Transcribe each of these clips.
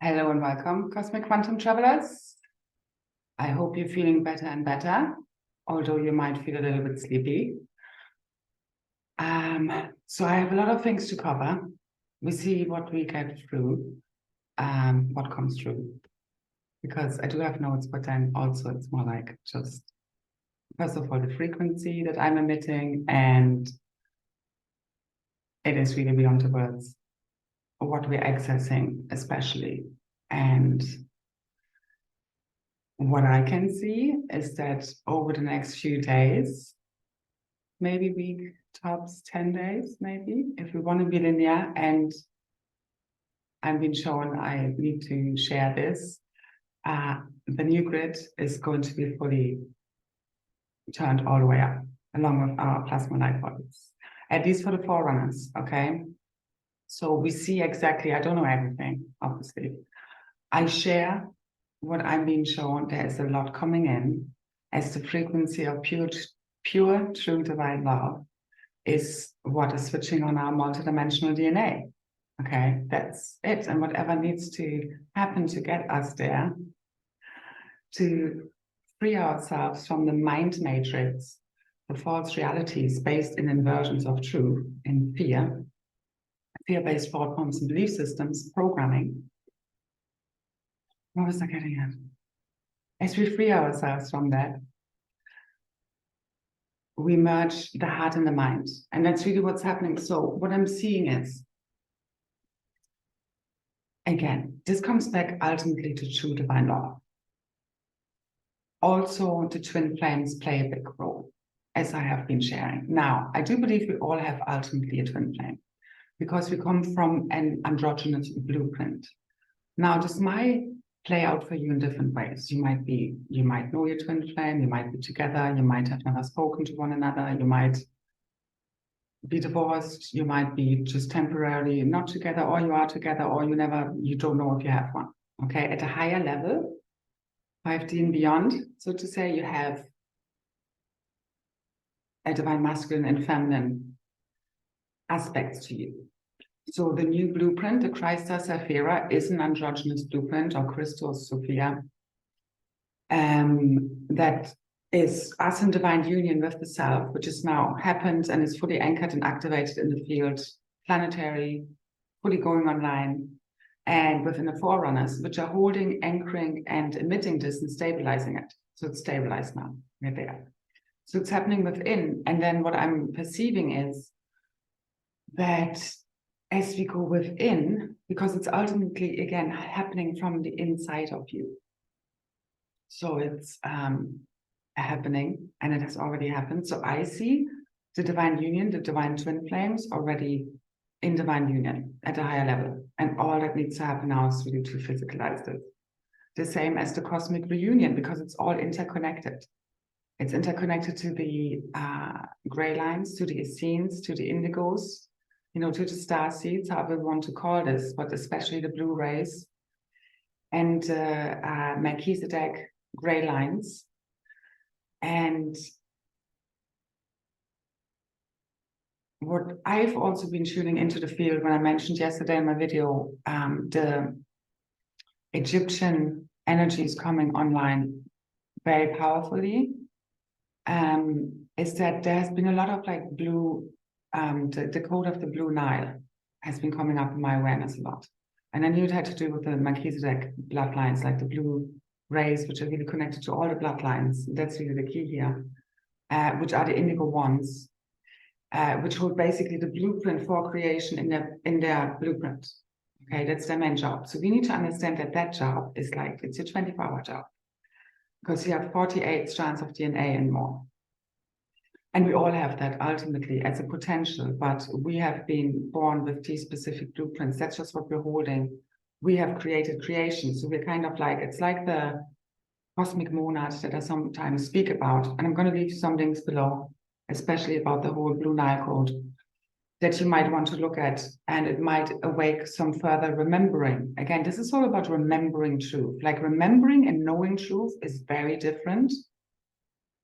Hello and welcome, Cosmic Quantum Travelers. I hope you're feeling better and better, although you might feel a little bit sleepy. So I have a lot of things to cover. We see what we get through, what comes through, because I do have notes, but then also it's more like just, first of all, the frequency that I'm emitting, and it is really beyond the words what we're accessing, especially. And what I can see is that over the next few days, maybe week, tops 10 days, maybe, if we want to be linear, and I've been shown I need to share this, the new grid is going to be fully turned all the way up, along with our plasma light bodies, at least for the forerunners, okay? So we see exactly, I don't know everything, obviously. I share what I'm being shown. There is a lot coming in as the frequency of pure, true divine love is what is switching on our multidimensional DNA. Okay, that's it. And whatever needs to happen to get us there, to free ourselves from the mind matrix, the false realities based in inversions of truth, in fear-based thought forms and belief systems, programming. What was I getting at? As we free ourselves from that, we merge the heart and the mind. And that's really what's happening. So what I'm seeing is, again, this comes back ultimately to true divine love. Also, the twin flames play a big role, as I have been sharing. Now, I do believe we all have ultimately a twin flame because we come from an androgynous blueprint. Now, this might play out for you in different ways. You might know your twin flame, you might be together, you might have never spoken to one another, you might be divorced, you might be just temporarily not together, or you are together, or you don't know if you have one. Okay, at a higher level, 5D and beyond, so to say, you have a divine masculine and feminine aspects to you. So the new blueprint, the Christa Sapphira, is an androgynous blueprint, or Christos Sophia, that is us in divine union with the self, which is now happened and is fully anchored and activated in the field, planetary, fully going online, and within the forerunners, which are holding, anchoring, and emitting this and stabilizing it. So it's stabilized now, we're there. So it's happening within. And then what I'm perceiving is that as we go within, because it's ultimately, again, happening from the inside of you. So it's happening, and it has already happened. So I see the divine union, the divine twin flames already in divine union at a higher level. And all that needs to happen now is really to physicalize this. The same as the cosmic reunion, because it's all interconnected. It's interconnected to the gray lines, to the Essenes, to the indigos, to the star seeds, however we want to call this, but especially the blue rays and Melchizedek gray lines. And what I've also been tuning into the field when I mentioned yesterday in my video, the Egyptian energies coming online very powerfully, is that there has been a lot of like blue, the code of the blue Nile has been coming up in my awareness a lot. And I knew it had to do with the Melchizedek bloodlines, like the blue rays, which are really connected to all the bloodlines. That's really the key here, which are the indigo ones, which hold basically the blueprint for creation in their blueprint. Okay, that's their main job. So we need to understand that that job is like, it's a 24-hour job, because you have 48 strands of DNA and more. And we all have that ultimately as a potential, but we have been born with these specific blueprints. That's just what we're holding. We have created creation. So we're kind of like, it's like the cosmic monads that I sometimes speak about. And I'm going to leave you some links below, especially about the whole Blue Nile code that you might want to look at, and it might awake some further remembering. Again, this is all about remembering truth. Like remembering and knowing truth is very different.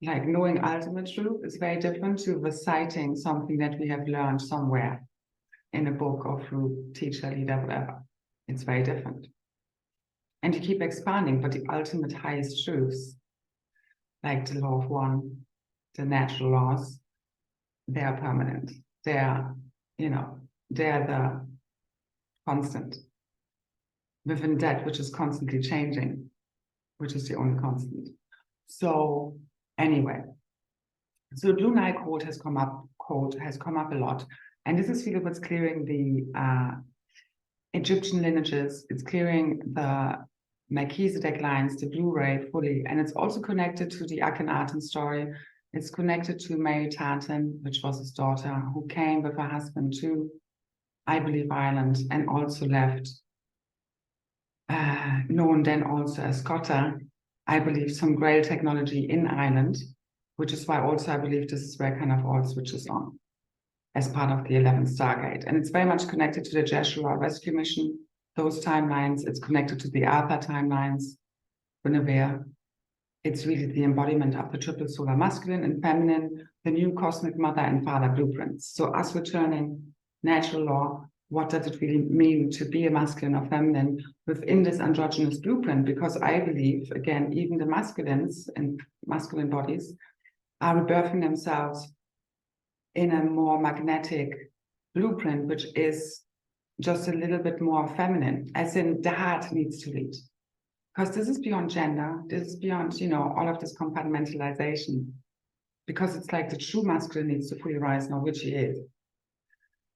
Like knowing ultimate truth is very different to reciting something that we have learned somewhere in a book or through teacher, leader, whatever. It's very different. and you keep expanding, but the ultimate highest truths, like the law of one, the natural laws, they are permanent. They are, they're the constant. Within that, which is constantly changing, which is the only constant. So anyway, so Blue Nile code has come up a lot. And this is really what's clearing the Egyptian lineages. It's clearing the Melchizedek lines, the Blue Ray fully. And it's also connected to the Akhenaten story. It's connected to Mary Tartan, which was his daughter, who came with her husband to, I believe, Ireland, and also left, known then also as Cotta, I believe, some Grail technology in Ireland, which is why also I believe this is where kind of all switches on as part of the 11th Stargate. And it's very much connected to the Jeshua rescue mission, those timelines. It's connected to the Arthur timelines, Guinevere. It's really the embodiment of the triple solar masculine and feminine, the new cosmic mother and father blueprints. So us returning natural law, what does it really mean to be a masculine or feminine within this androgynous blueprint? Because I believe, again, even the masculines and masculine bodies are rebirthing themselves in a more magnetic blueprint, which is just a little bit more feminine, as in the heart needs to lead. Because this is beyond gender, this is beyond, all of this compartmentalization. Because it's like the true masculine needs to fully rise now, which he is.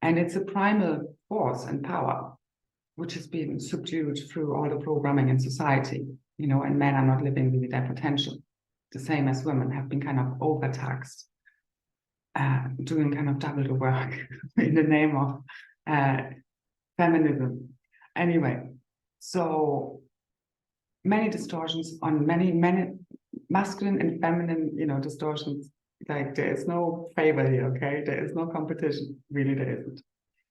And it's a primal force and power, which has been subdued through all the programming in society, and men are not living really their potential. The same as women have been kind of overtaxed, doing kind of double the work in the name of feminism. Anyway, so many distortions on many masculine and feminine, distortions. Like there is no favor here, okay? There is no competition, really there isn't.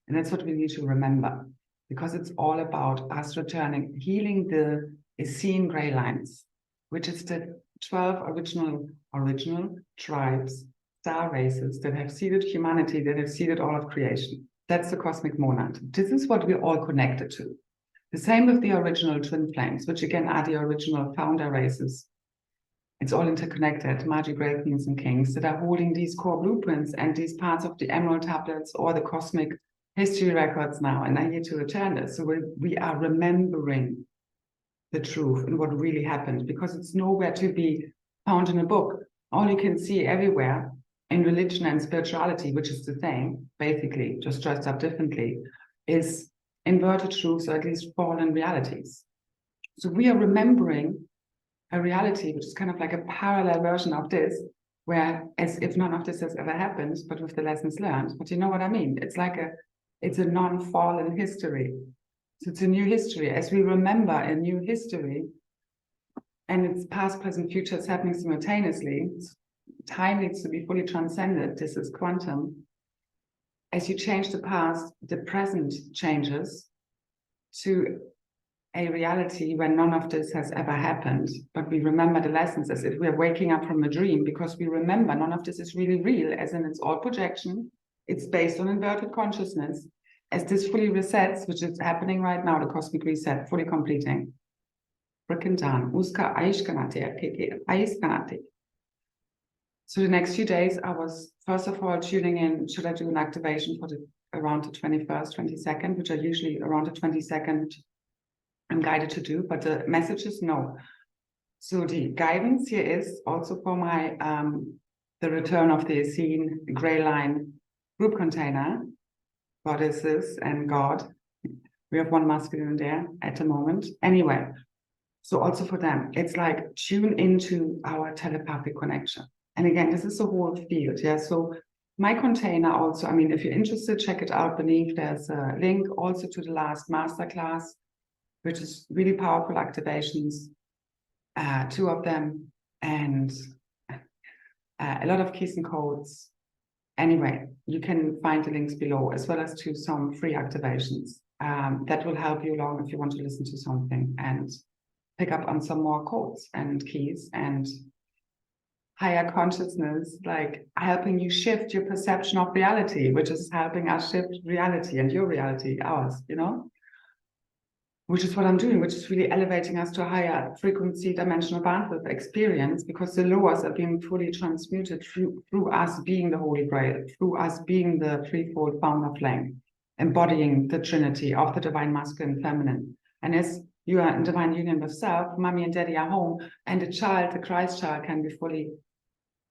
And that's what we need to remember, because it's all about us returning, healing the Essene gray lines, which is the 12 original tribes, star races that have seeded humanity, that have seeded all of creation. That's the cosmic monad. This is what we're all connected to. The same with the original twin flames, which again are the original founder races. It's all interconnected, Magi, Grey Queens and Kings that are holding these core blueprints and these parts of the emerald tablets or the cosmic history records now, and are here to return this. So we are remembering the truth and what really happened, because it's nowhere to be found in a book. All you can see everywhere in religion and spirituality, which is the same, basically, just dressed up differently, is inverted truths, or at least fallen realities. So we are remembering a reality which is kind of like a parallel version of this, where as if none of this has ever happened, but with the lessons learned. But you know what I mean? It's a non-fallen history. So it's a new history. As we remember a new history, and it's past, present, future, it's happening simultaneously. Time needs to be fully transcended. This is quantum. As you change the past, the present changes to a reality where none of this has ever happened, but we remember the lessons as if we're waking up from a dream, because we remember none of this is really real, as in it's all projection. It's based on inverted consciousness. As this fully resets, which is happening right now, the cosmic reset, fully completing. So the next few days, I was first of all tuning in, should I do an activation for around the 21st, 22nd, which are usually around the 22nd I'm guided to do, but the message is no. So the guidance here is also for my the return of the Essene gray line group container, goddesses and God. We have one masculine there at the moment. Anyway, so also for them, it's like tune into our telepathic connection. And again, this is the whole field. Yeah. So my container also, I mean, if you're interested, check it out beneath. There's a link also to the last masterclass, which is really powerful activations, 2 of them, and a lot of keys and codes. Anyway, you can find the links below, as well as to some free activations that will help you along if you want to listen to something and pick up on some more codes and keys and higher consciousness, like helping you shift your perception of reality, which is helping us shift reality and your reality, ours, which is what I'm doing, which is really elevating us to a higher frequency, dimensional bandwidth experience, because the lowers are being fully transmuted through us being the Holy Grail, through us being the threefold founder flame, embodying the Trinity of the divine masculine, feminine. And as you are in divine union with self, mommy and daddy are home, and the child, the Christ child, can be fully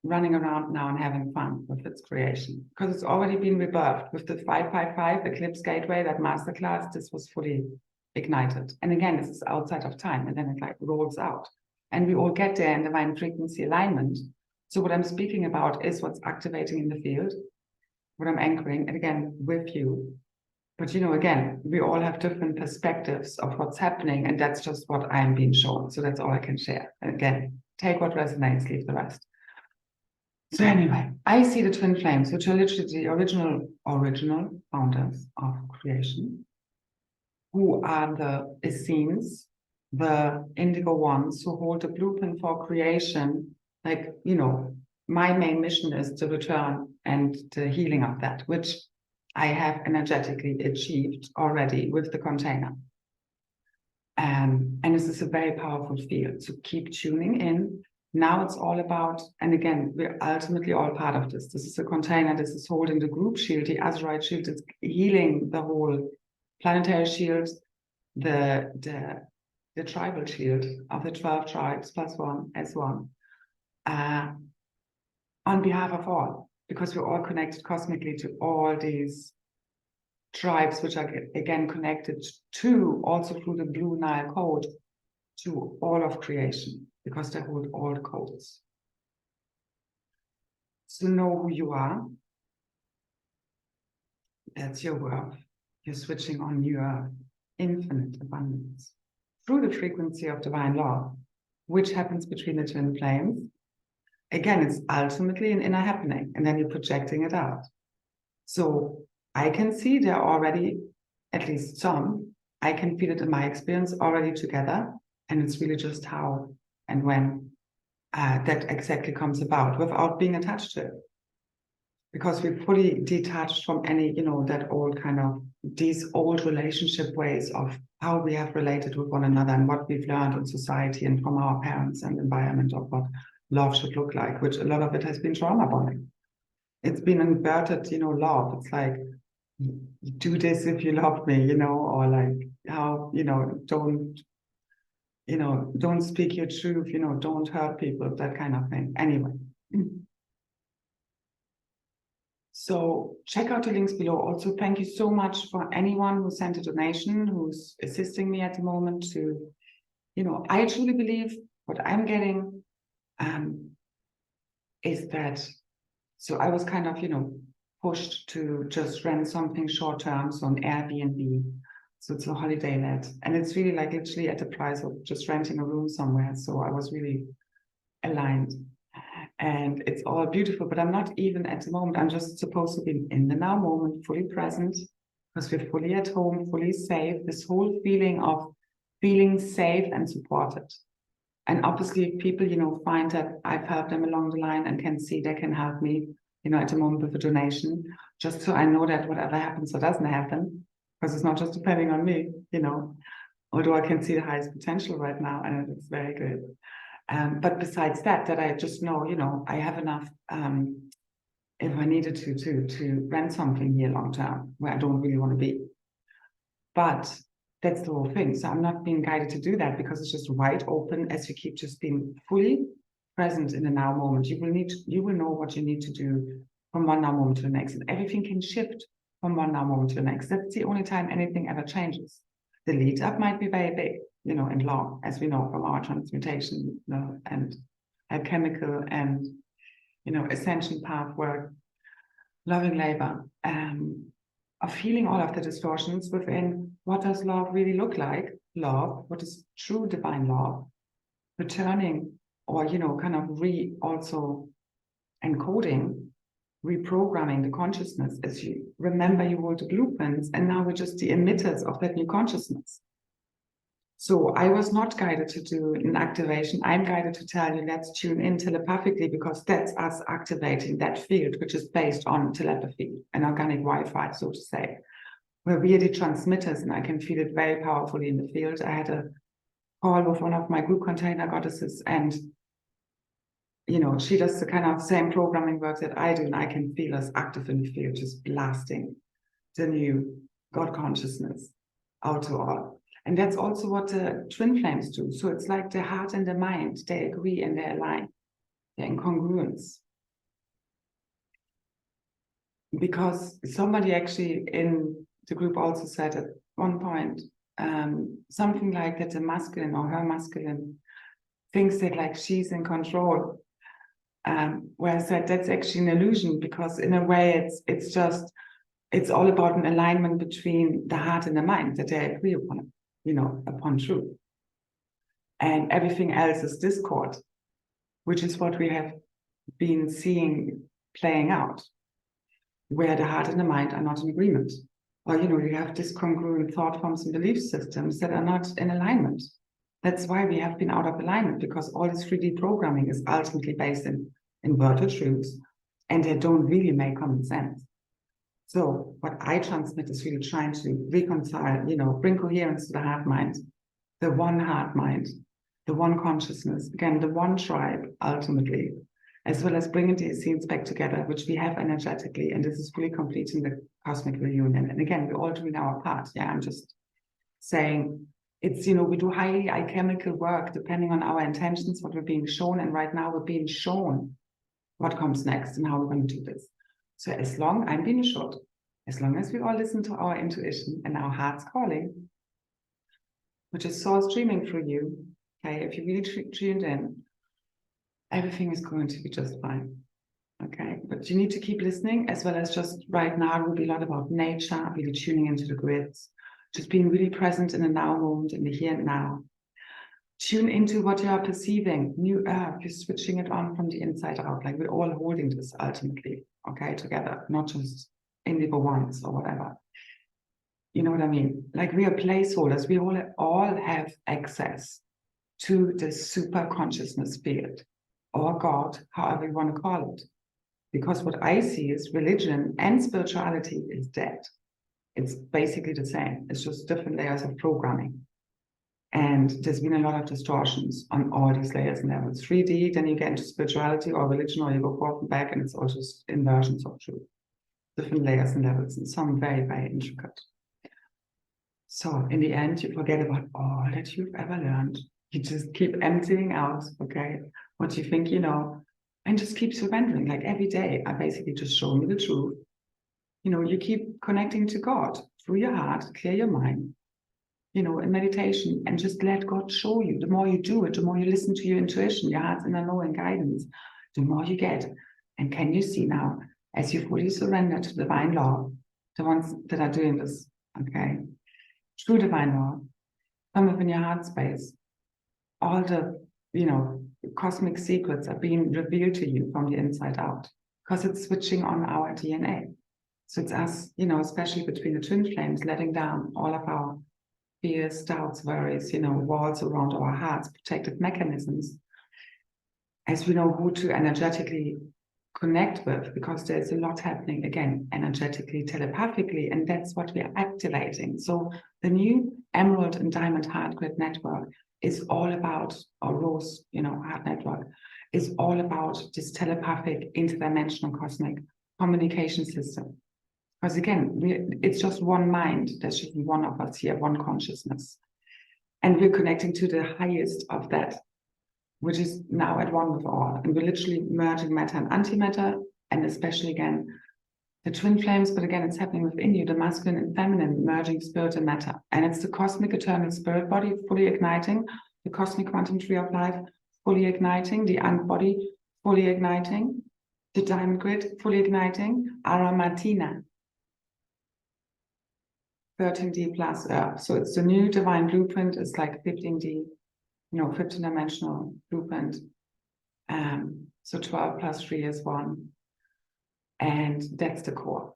running around now and having fun with its creation, because it's already been rebirthed with the 555 Eclipse Gateway, that masterclass. This was fully ignited. And again, this is outside of time, and then it like rolls out. And we all get there in divine frequency alignment. So what I'm speaking about is what's activating in the field, what I'm anchoring, and again, with you. But you know, again, we all have different perspectives of what's happening, and that's just what I'm being shown. So that's all I can share. And again, take what resonates, leave the rest. So anyway, I see the twin flames, which are literally the original founders of creation, who are the Essenes, the indigo ones who hold the blueprint for creation. Like, you know, my main mission is to return and the healing of that, which I have energetically achieved already with the container. And this is a very powerful field. So keep tuning in. Now it's all about, and again, we're ultimately all part of this. This is a container. This is holding the group shield, the Azurite shield. It's healing the whole planetary shield, the tribal shield of the 12 tribes plus one as one, on behalf of all, because we're all connected cosmically to all these tribes, which are again connected to, also through the Blue Nile code, to all of creation, because they hold all the codes. So know who you are. That's your worth. You're switching on your infinite abundance through the frequency of divine law, which happens between the twin flames. Again, it's ultimately an inner happening, and then you're projecting it out. So I can see they're already, at least some, I can feel it in my experience, already together. And it's really just how and when that exactly comes about without being attached to it. Because we're fully detached from any, you know, that old kind of, these old relationship ways of how we have related with one another and what we've learned in society and from our parents and environment of what love should look like, which a lot of it has been trauma bonding. It's been inverted, you know, love. It's like, you do this if you love me, you know, or like how, you know, don't speak your truth, you know, don't hurt people, that kind of thing. Anyway. So check out the links below. Also, thank you so much for anyone who sent a donation, who's assisting me at the moment to, you know, I truly believe what I'm getting is that, so I was kind of, you know, pushed to just rent something short term, so an Airbnb. So it's a holiday let, and it's really like literally at the price of just renting a room somewhere. So I was really aligned, and it's all beautiful, but I'm not even at the moment. I'm just supposed to be in the now moment, fully present, because we're fully at home, fully safe. This whole feeling of feeling safe and supported. And obviously, if people, you know, find that I've helped them along the line and can see they can help me, you know, at the moment with a donation, just so I know that whatever happens or doesn't happen, because it's not just depending on me, you know, although I can see the highest potential right now, and it's very good. But besides that I just know, you know, I have enough, if I needed to rent something here long term where I don't really want to be. But that's the whole thing. So I'm not being guided to do that, because it's just wide open as you keep just being fully present in the now moment. You will know what you need to do from one now moment to the next, and everything can shift from one now moment to the next. That's the only time anything ever changes. The lead up might be very big, you know, and long, as we know from our transmutation, you know, and alchemical and, you know, ascension path work, loving labor, of healing all of the distortions within what does love really look like, love, what is true divine love, returning, or, you know, kind of also encoding, reprogramming the consciousness. As you remember, you hold the blueprints, and now we're just the emitters of that new consciousness. So I was not guided to do an activation. I'm guided to tell you, let's tune in telepathically, because that's us activating that field, which is based on telepathy and organic Wi-Fi, so to say. We're really transmitters, and I can feel it very powerfully in the field. I had a call with one of my group container goddesses, and she does the kind of same programming work that I do, and I can feel us active in the field, just blasting the new God consciousness out to all. And that's also what the twin flames do. So it's like the heart and the mind, they agree and they align. They're in congruence. Because somebody actually in the group also said at one point, something like that the masculine or her masculine thinks that like she's in control. Where I said that's actually an illusion, because in a way it's all about an alignment between the heart and the mind, that they agree upon, upon truth. And everything else is discord, which is what we have been seeing playing out, where the heart and the mind are not in agreement. Or, you have discongruent thought forms and belief systems that are not in alignment. That's why we have been out of alignment, because all this 3D programming is ultimately based in inverted truths, and they don't really make common sense. So what I transmit is really trying to reconcile, bring coherence to the heart mind, the one heart mind, the one consciousness, again, the one tribe, ultimately, as well as bringing the scenes back together, which we have energetically, and this is fully completing the cosmic reunion. And again, we're all doing our part. Yeah, I'm just saying it's, we do highly alchemical work depending on our intentions, what we're being shown, and right now we're being shown what comes next and how we're going to do this. So as long, I'm being assured, as long as we all listen to our intuition and our heart's calling, which is soul streaming through you, okay, if you really tuned in, everything is going to be just fine, okay? But you need to keep listening, as well as just right now, it will be a lot about nature, really tuning into the grids, just being really present in the now moment, in the here and now. Tune into what you are perceiving, new earth, you're switching it on from the inside out, like we're all holding this ultimately, okay, together, not just individual ones or whatever. You know what I mean? Like we are placeholders, we all have access to the super consciousness field, or God, however you want to call it. Because what I see is religion and spirituality is dead. It's basically the same. It's just different layers of programming. And there's been a lot of distortions on all these layers and levels. 3D, then you get into spirituality or religion, or you go forth and back, and it's all just inversions of truth. Different layers and levels, and some very, very intricate. So in the end, you forget about all that you've ever learned. You just keep emptying out, okay, what you think you know, and just keep surrendering. Like every day, I basically just show me the truth. You keep connecting to God through your heart, clear your mind, in meditation, and just let God show you. The more you do it, the more you listen to your intuition, your heart's inner knowing guidance, the more you get. And can you see now, as you fully surrender to divine law, the ones that are doing this, okay, true divine law, from within your heart space, all the, cosmic secrets are being revealed to you from the inside out, because it's switching on our DNA. So it's us, especially between the twin flames, letting down all of our fears, doubts, worries, walls around our hearts, protective mechanisms, as we know who to energetically connect with, because there's a lot happening, again, energetically, telepathically, and that's what we are activating. So the new Emerald and Diamond Heart Grid Network is all about, or Rose, Heart Network, is all about this telepathic, interdimensional, cosmic communication system. Because again, it's just one mind. There's just one of us here, one consciousness. And we're connecting to the highest of that, which is now at one with all. And we're literally merging matter and antimatter, and especially, again, the twin flames, but again, it's happening within you, the masculine and feminine, merging spirit and matter. And it's the cosmic eternal spirit body fully igniting, the cosmic quantum tree of life fully igniting, the ant body fully igniting, the diamond grid fully igniting, Aramatina, 13D plus Earth. So it's the new divine blueprint. It's like 15D, 15-dimensional blueprint. So 12 plus 3 is 1. And that's the core.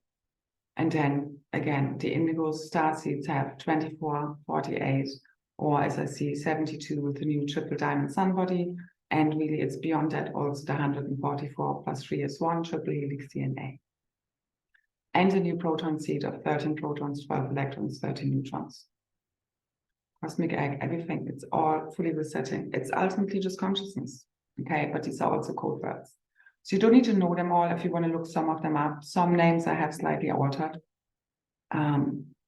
And then again, the indigo star seeds have 24, 48, or as I see, 72 with the new triple diamond sun body. And really it's beyond that also the 144 plus 3 is 1 triple helix DNA. and a new proton seed of 13 protons, 12 electrons, 13 neutrons. Cosmic egg, everything, it's all fully resetting. It's ultimately just consciousness, okay? But these are also code words. So you don't need to know them all if you want to look some of them up. Some names I have slightly altered.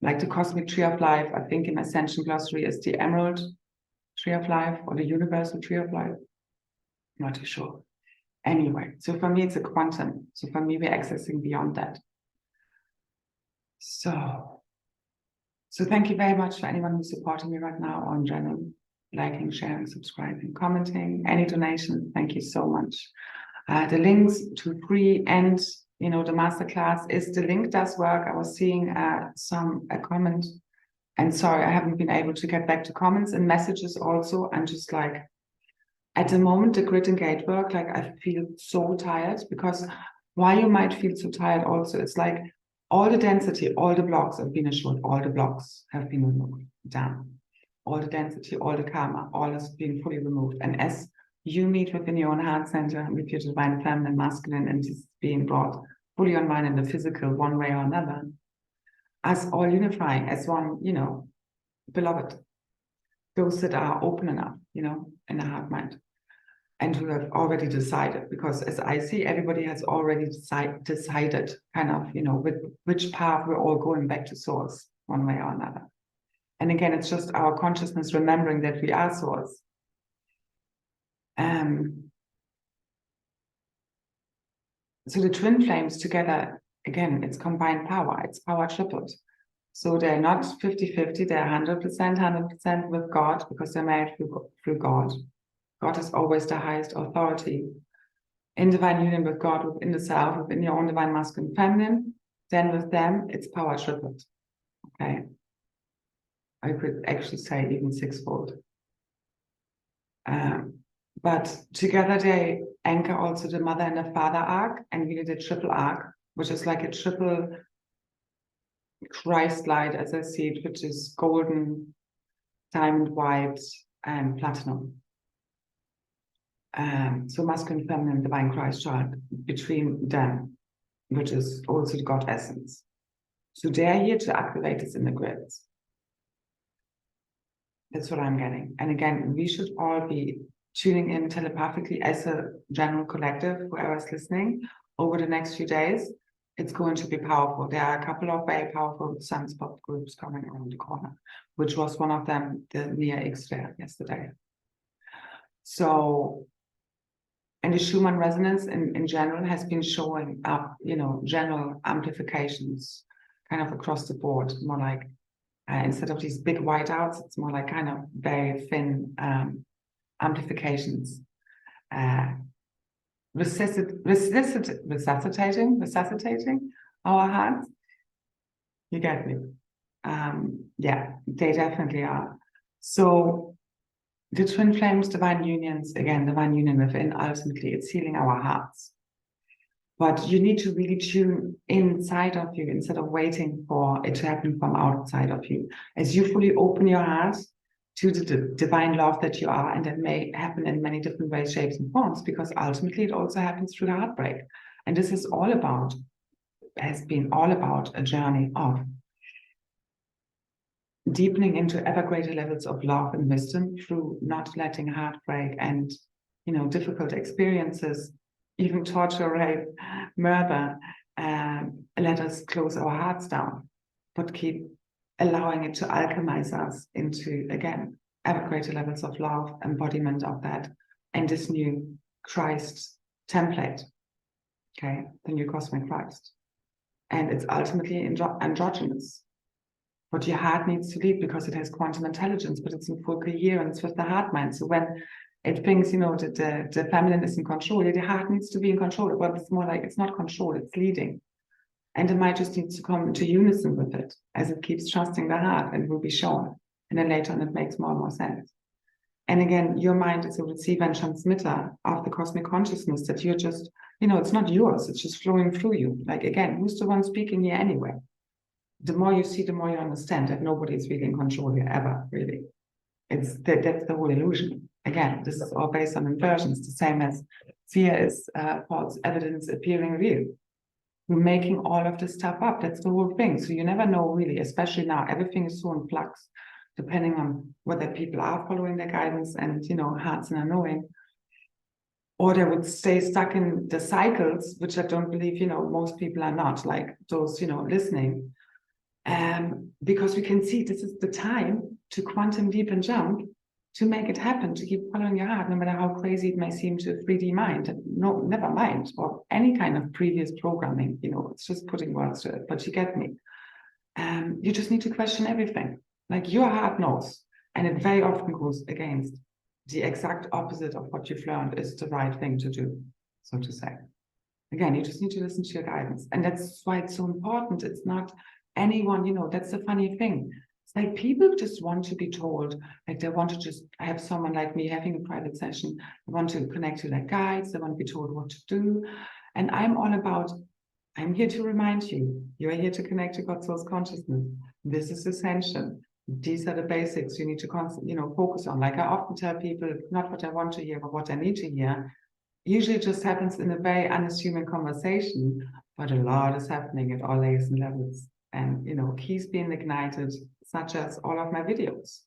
Like the Cosmic Tree of Life, I think in Ascension Glossary is the Emerald Tree of Life or the Universal Tree of Life. Not too sure. Anyway, so for me, it's a quantum. So for me, we're accessing beyond that. So thank you very much for anyone who's supporting me right now on channel, liking, sharing, subscribing, commenting, any donation. Thank you so much. The links to free and the masterclass is the link does work. I was seeing a comment, and sorry, I haven't been able to get back to comments and messages also. I'm just like, at the moment, the grid and gate work, like I feel so tired, because why you might feel so tired also, it's like all the density, all the blocks have been assured, all the blocks have been removed, down. All the density, all the karma, all has been fully removed. And as you meet within your own heart center with your divine feminine, masculine, and is being brought fully online in the physical one way or another, us all unifying as one, beloved, those that are open enough, in the heart mind, and who have already decided, because as I see, everybody has already decided kind of, with which path we're all going back to source one way or another. And again, it's just our consciousness remembering that we are source. So the twin flames together, again, it's combined power, it's power tripled. So they're not 50-50, they're 100% with God, because they're made through God. God is always the highest authority. In divine union with God, within the self, within your own divine masculine feminine, then with them, it's power tripled. Okay. I could actually say even sixfold. But together they anchor also the mother and the father arc, and really the triple arc, which is like a triple Christ light, as I see it, which is golden, diamond white, and platinum. So masculine, feminine, divine Christ child between them, which is also the God essence. So they're here to activate this in the grids. That's what I'm getting. And again, we should all be tuning in telepathically as a general collective, whoever's listening, over the next few days. It's going to be powerful. There are a couple of very powerful sunspot groups coming around the corner, which was one of them, the near X fair yesterday. So, and the Schumann resonance in general has been showing up, general amplifications kind of across the board, more like instead of these big whiteouts, it's more like kind of very thin amplifications. Resuscitating our hearts. You get me? Yeah, they definitely are. So the twin flames, divine unions, again, divine union within, ultimately it's healing our hearts. But you need to really tune inside of you instead of waiting for it to happen from outside of you. As you fully open your heart to the divine love that you are, and that may happen in many different ways, shapes, and forms, because ultimately it also happens through the heartbreak. And this is all about, has been all about a journey of deepening into ever greater levels of love and wisdom through not letting heartbreak and, difficult experiences, even torture, rape, murder, let us close our hearts down, but keep allowing it to alchemize us into, again, ever greater levels of love, embodiment of that, and this new Christ template, okay, the new cosmic Christ. And it's ultimately androgynous. What your heart needs to lead, because it has quantum intelligence, but it's in full coherence with the heart mind. So when it thinks, that the feminine is in control, the heart needs to be in control. But it's more like it's not control, it's leading. And the mind just needs to come into unison with it as it keeps trusting the heart, and will be shown. And then later on, it makes more and more sense. And again, your mind is a receiver and transmitter of the cosmic consciousness that you're just, it's not yours, it's just flowing through you. Like, again, who's the one speaking here anyway? The more you see, the more you understand that nobody is really in control here, ever, really. That's the whole illusion. Again, this is all based on inversions, the same as fear is false evidence appearing real. We're making all of this stuff up. That's the whole thing. So you never know really, especially now, everything is so in flux, depending on whether people are following their guidance and, hearts and are knowing, or they would stay stuck in the cycles, which I don't believe, most people are not, like those, listening. Because we can see this is the time to quantum leap and jump, to make it happen, to keep following your heart, no matter how crazy it may seem to a 3D mind. No, never mind, or any kind of previous programming, it's just putting words to it, but you get me. You just need to question everything. Like your heart knows, and it very often goes against the exact opposite of what you've learned is the right thing to do, so to say. Again, you just need to listen to your guidance. And that's why it's so important. It's not anyone, that's the funny thing. It's like people just want to be told, like they want to just have someone like me having a private session. They want to connect to their guides. They want to be told what to do. And I'm all about, I'm here to remind you, you're here to connect to God's source consciousness. This is essential. These are the basics you need to constantly, focus on. Like I often tell people, not what I want to hear, but what I need to hear. Usually it just happens in a very unassuming conversation, but a lot is happening at all layers and levels. And, keys being ignited, such as all of my videos.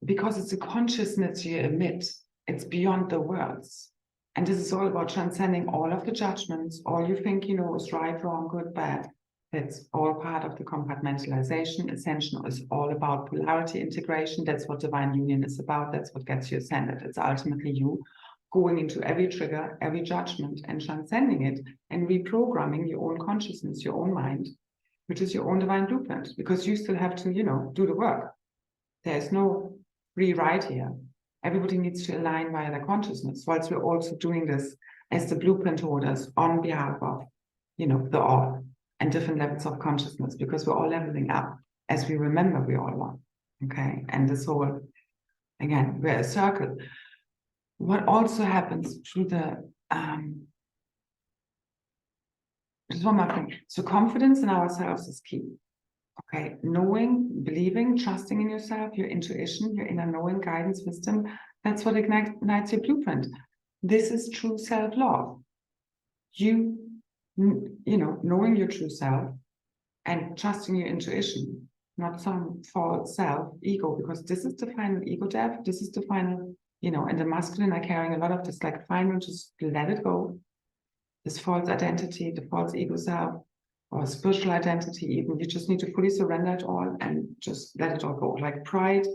Because it's a consciousness you emit. It's beyond the words. And this is all about transcending all of the judgments, all you think is right, wrong, good, bad. That's all part of the compartmentalization. Ascension is all about polarity integration. That's what divine union is about. That's what gets you ascended. It's ultimately you going into every trigger, every judgment, and transcending it and reprogramming your own consciousness, your own mind, which is your own divine blueprint, because you still have to, do the work. There's no free ride here. Everybody needs to align via their consciousness, whilst we're also doing this as the blueprint holders on behalf of, the all and different levels of consciousness, because we're all leveling up as we remember we all are. Okay. And this whole, again, we're a circle. What also happens through the, just one more thing. So confidence in ourselves is key. Okay, knowing, believing, trusting in yourself, your intuition, your inner knowing, guidance, wisdom, that's what ignites your blueprint. This is true self-love. Knowing your true self and trusting your intuition, not some false self, ego, because this is the final ego death. This is the final, and the masculine are carrying a lot of this, like, final, just let it go. This false identity, the false ego self, or spiritual identity even, you just need to fully surrender it all and just let it all go. Like pride,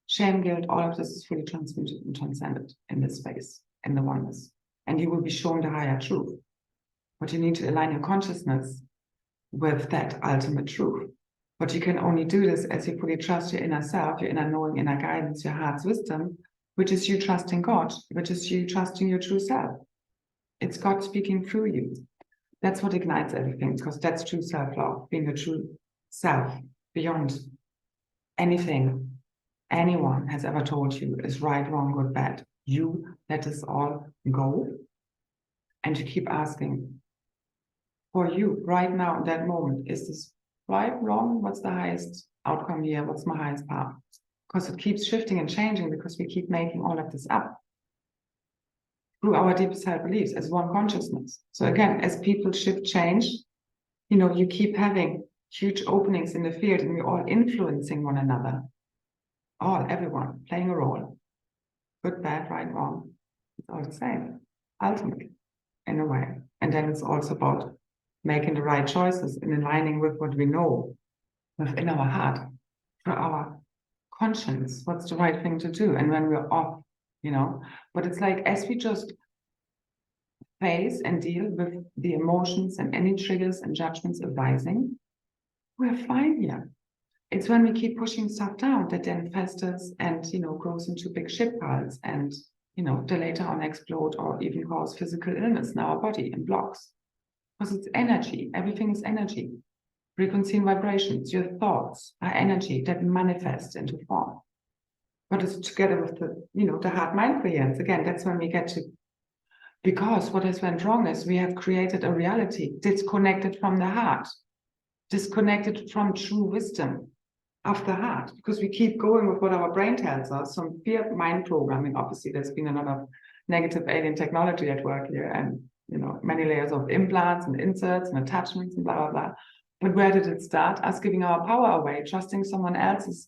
shame, guilt, all of this is fully transmuted and transcended in this space, in the oneness. And you will be shown the higher truth. But you need to align your consciousness with that ultimate truth. But you can only do this as you fully trust your inner self, your inner knowing, inner guidance, your heart's wisdom, which is you trusting God, which is you trusting your true self. It's God speaking through you. That's what ignites everything, because that's true self-love, being a true self beyond anything anyone has ever told you is right, wrong, good, bad. You let this all go, and you keep asking, for you right now in that moment, is this right, wrong? What's the highest outcome here? What's my highest path? Because it keeps shifting and changing, because we keep making all of this up through our deepest held beliefs as one consciousness. So again, as people shift, change, you keep having huge openings in the field, and we're all influencing one another. Everyone playing a role. Good, bad, right, wrong. It's all the same, ultimately, in a way. And then it's also about making the right choices and aligning with what we know within our heart, for our conscience, what's the right thing to do. And when we're off, but it's like, as we just face and deal with the emotions and any triggers and judgments arising, we're fine here. It's when we keep pushing stuff down that then festers and, grows into big shit piles and, they later on explode or even cause physical illness in our body and blocks. Because it's energy. Everything is energy. Frequency and vibrations. Your thoughts are energy that manifest into form. But it's together with the, the heart-mind coherence. Again, that's when we get to, because what has went wrong is we have created a reality disconnected from the heart, disconnected from true wisdom of the heart, because we keep going with what our brain tells us, some fear mind programming. Obviously, there's been a lot of negative alien technology at work here, and many layers of implants and inserts and attachments and blah, blah, blah. But where did it start? Us giving our power away, trusting someone else's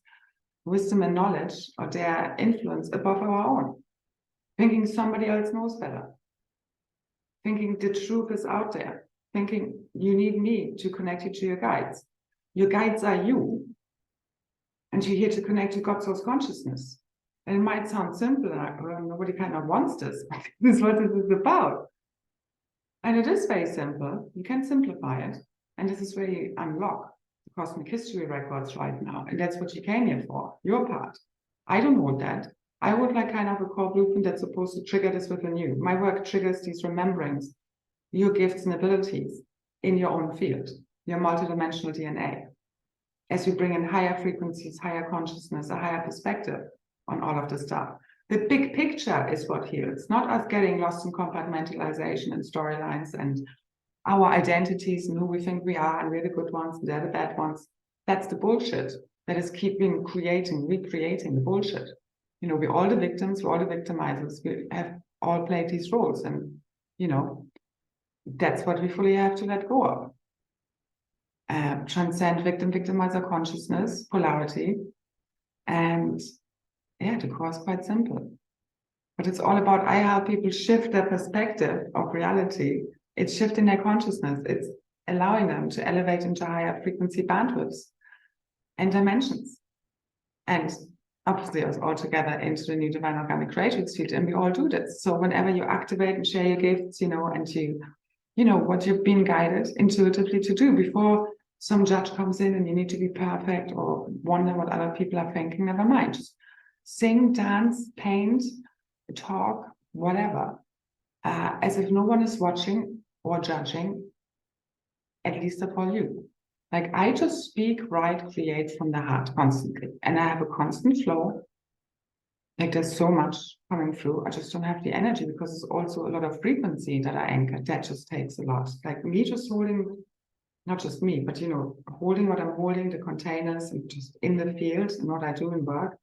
wisdom and knowledge or their influence above our own, thinking somebody else knows better, thinking the truth is out there, thinking you need me to connect you to your guides. Your guides are you, and you're here to connect to God's source consciousness. And it might sound simple, and nobody kind of wants this, but this is what this is about. And it is very simple. You can simplify it. And this is where you unlock the cosmic history records right now. And that's what you came here for, your part. I don't hold that. I hold like kind of a core blueprint that's supposed to trigger this within you. My work triggers these rememberings, your gifts and abilities in your own field, your multidimensional DNA. As you bring in higher frequencies, higher consciousness, a higher perspective on all of the stuff. The big picture is what heals, not us getting lost in compartmentalization and storylines and our identities and who we think we are, and we're the good ones and they're the bad ones. That's the bullshit that is keeping recreating the bullshit. We're all the victims, we're all the victimizers, we have all played these roles, and that's what we fully have to let go of. Transcend victim-victimizer consciousness, polarity, and the core is quite simple. But it's all about, I help people shift their perspective of reality. It's shifting their consciousness. It's allowing them to elevate into higher frequency bandwidths and dimensions. And obviously us all together into the new divine organic creative field. And we all do this. So whenever you activate and share your gifts, and what you've been guided intuitively to do before some judge comes in and you need to be perfect or wonder what other people are thinking, never mind. Just sing, dance, paint, talk, whatever, as if no one is watching or judging, at least upon you. Like I just speak, write, create from the heart constantly. And I have a constant flow. Like there's so much coming through. I just don't have the energy because it's also a lot of frequency that I anchor. That just takes a lot. Like me just holding, not just me, but holding what I'm holding, the containers and just in the field and what I do in work.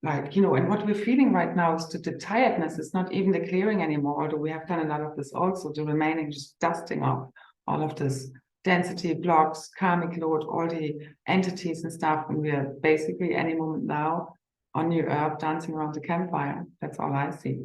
Like, and what we're feeling right now is that the tiredness is not even the clearing anymore, although we have done a lot of this also, the remaining just dusting off all of this density, blocks, karmic load, all the entities and stuff. And we're basically any moment now on New Earth dancing around the campfire. That's all I see.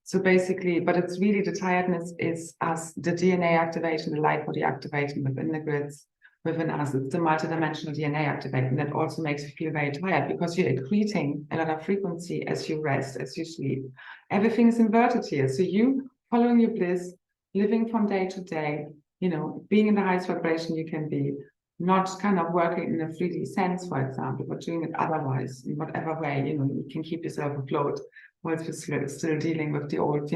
So basically, but it's really the tiredness is us, the DNA activation, the light body activation within the grids, within us. It's the multidimensional DNA activating that also makes you feel very tired because you're accreting a lot of frequency as you rest, as you sleep. Everything is inverted here. So you following your bliss, living from day to day, being in the highest vibration you can be, not kind of working in a 3D sense, for example, but doing it otherwise, in whatever way, you can keep yourself afloat whilst you're still dealing with the old,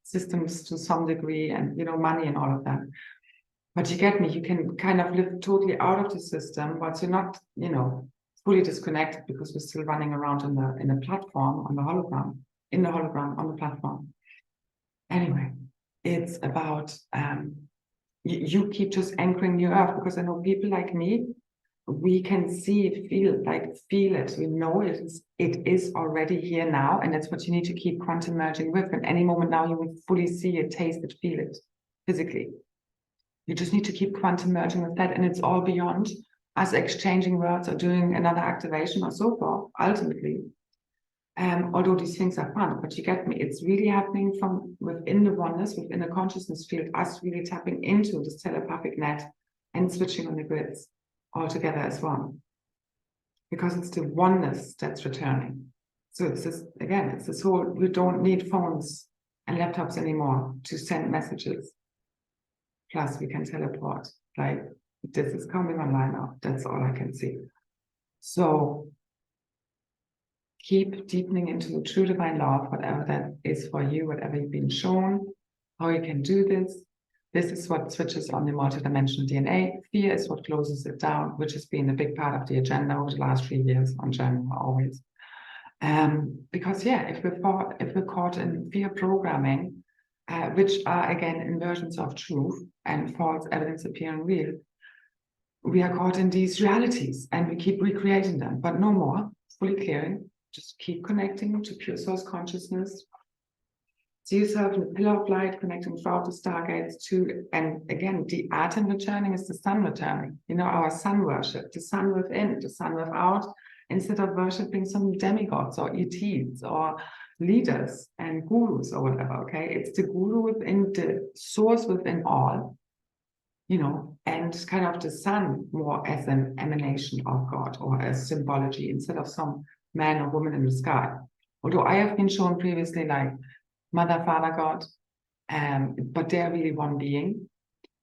systems to some degree and, money and all of that. But you get me, you can kind of live totally out of the system, but you're not, fully disconnected because we're still running around in the platform, on the hologram, on the platform. Anyway, it's about, you keep just anchoring New Earth because I know people like me, we can see it, feel it. We know it is already here now, and that's what you need to keep quantum merging with. And any moment now, you will fully see it, taste it, feel it physically. You just need to keep quantum merging with that, and it's all beyond us exchanging words or doing another activation or so forth. Ultimately, although these things are fun, but you get me. It's really happening from within the oneness, within the consciousness field. Us really tapping into this telepathic net and switching on the grids all together as one, because it's the oneness that's returning. So it's this, again, it's this whole, we don't need phones and laptops anymore to send messages. Plus we can teleport, like this is coming online now. That's all I can see. So keep deepening into the true divine love, whatever that is for you, whatever you've been shown, how you can do this. This is what switches on the multidimensional DNA. Fear is what closes it down, which has been a big part of the agenda over the last 3 years on Gen always. Because if we're caught in fear programming, which are again inversions of truth and false evidence appearing real, we are caught in these realities and we keep recreating them, but no more, fully clearing, just keep connecting to pure source consciousness. See yourself in a pillar of light connecting throughout the stargates to, and again, the atom returning is the sun returning. You know, our sun worship, the sun within, the sun without, instead of worshipping some demigods or ETs or leaders and gurus or whatever, okay? It's the guru within, the source within all, you know, and kind of the sun more as an emanation of God or as symbology instead of some man or woman in the sky. Although I have been shown previously like Mother, Father, God, but they're really one being.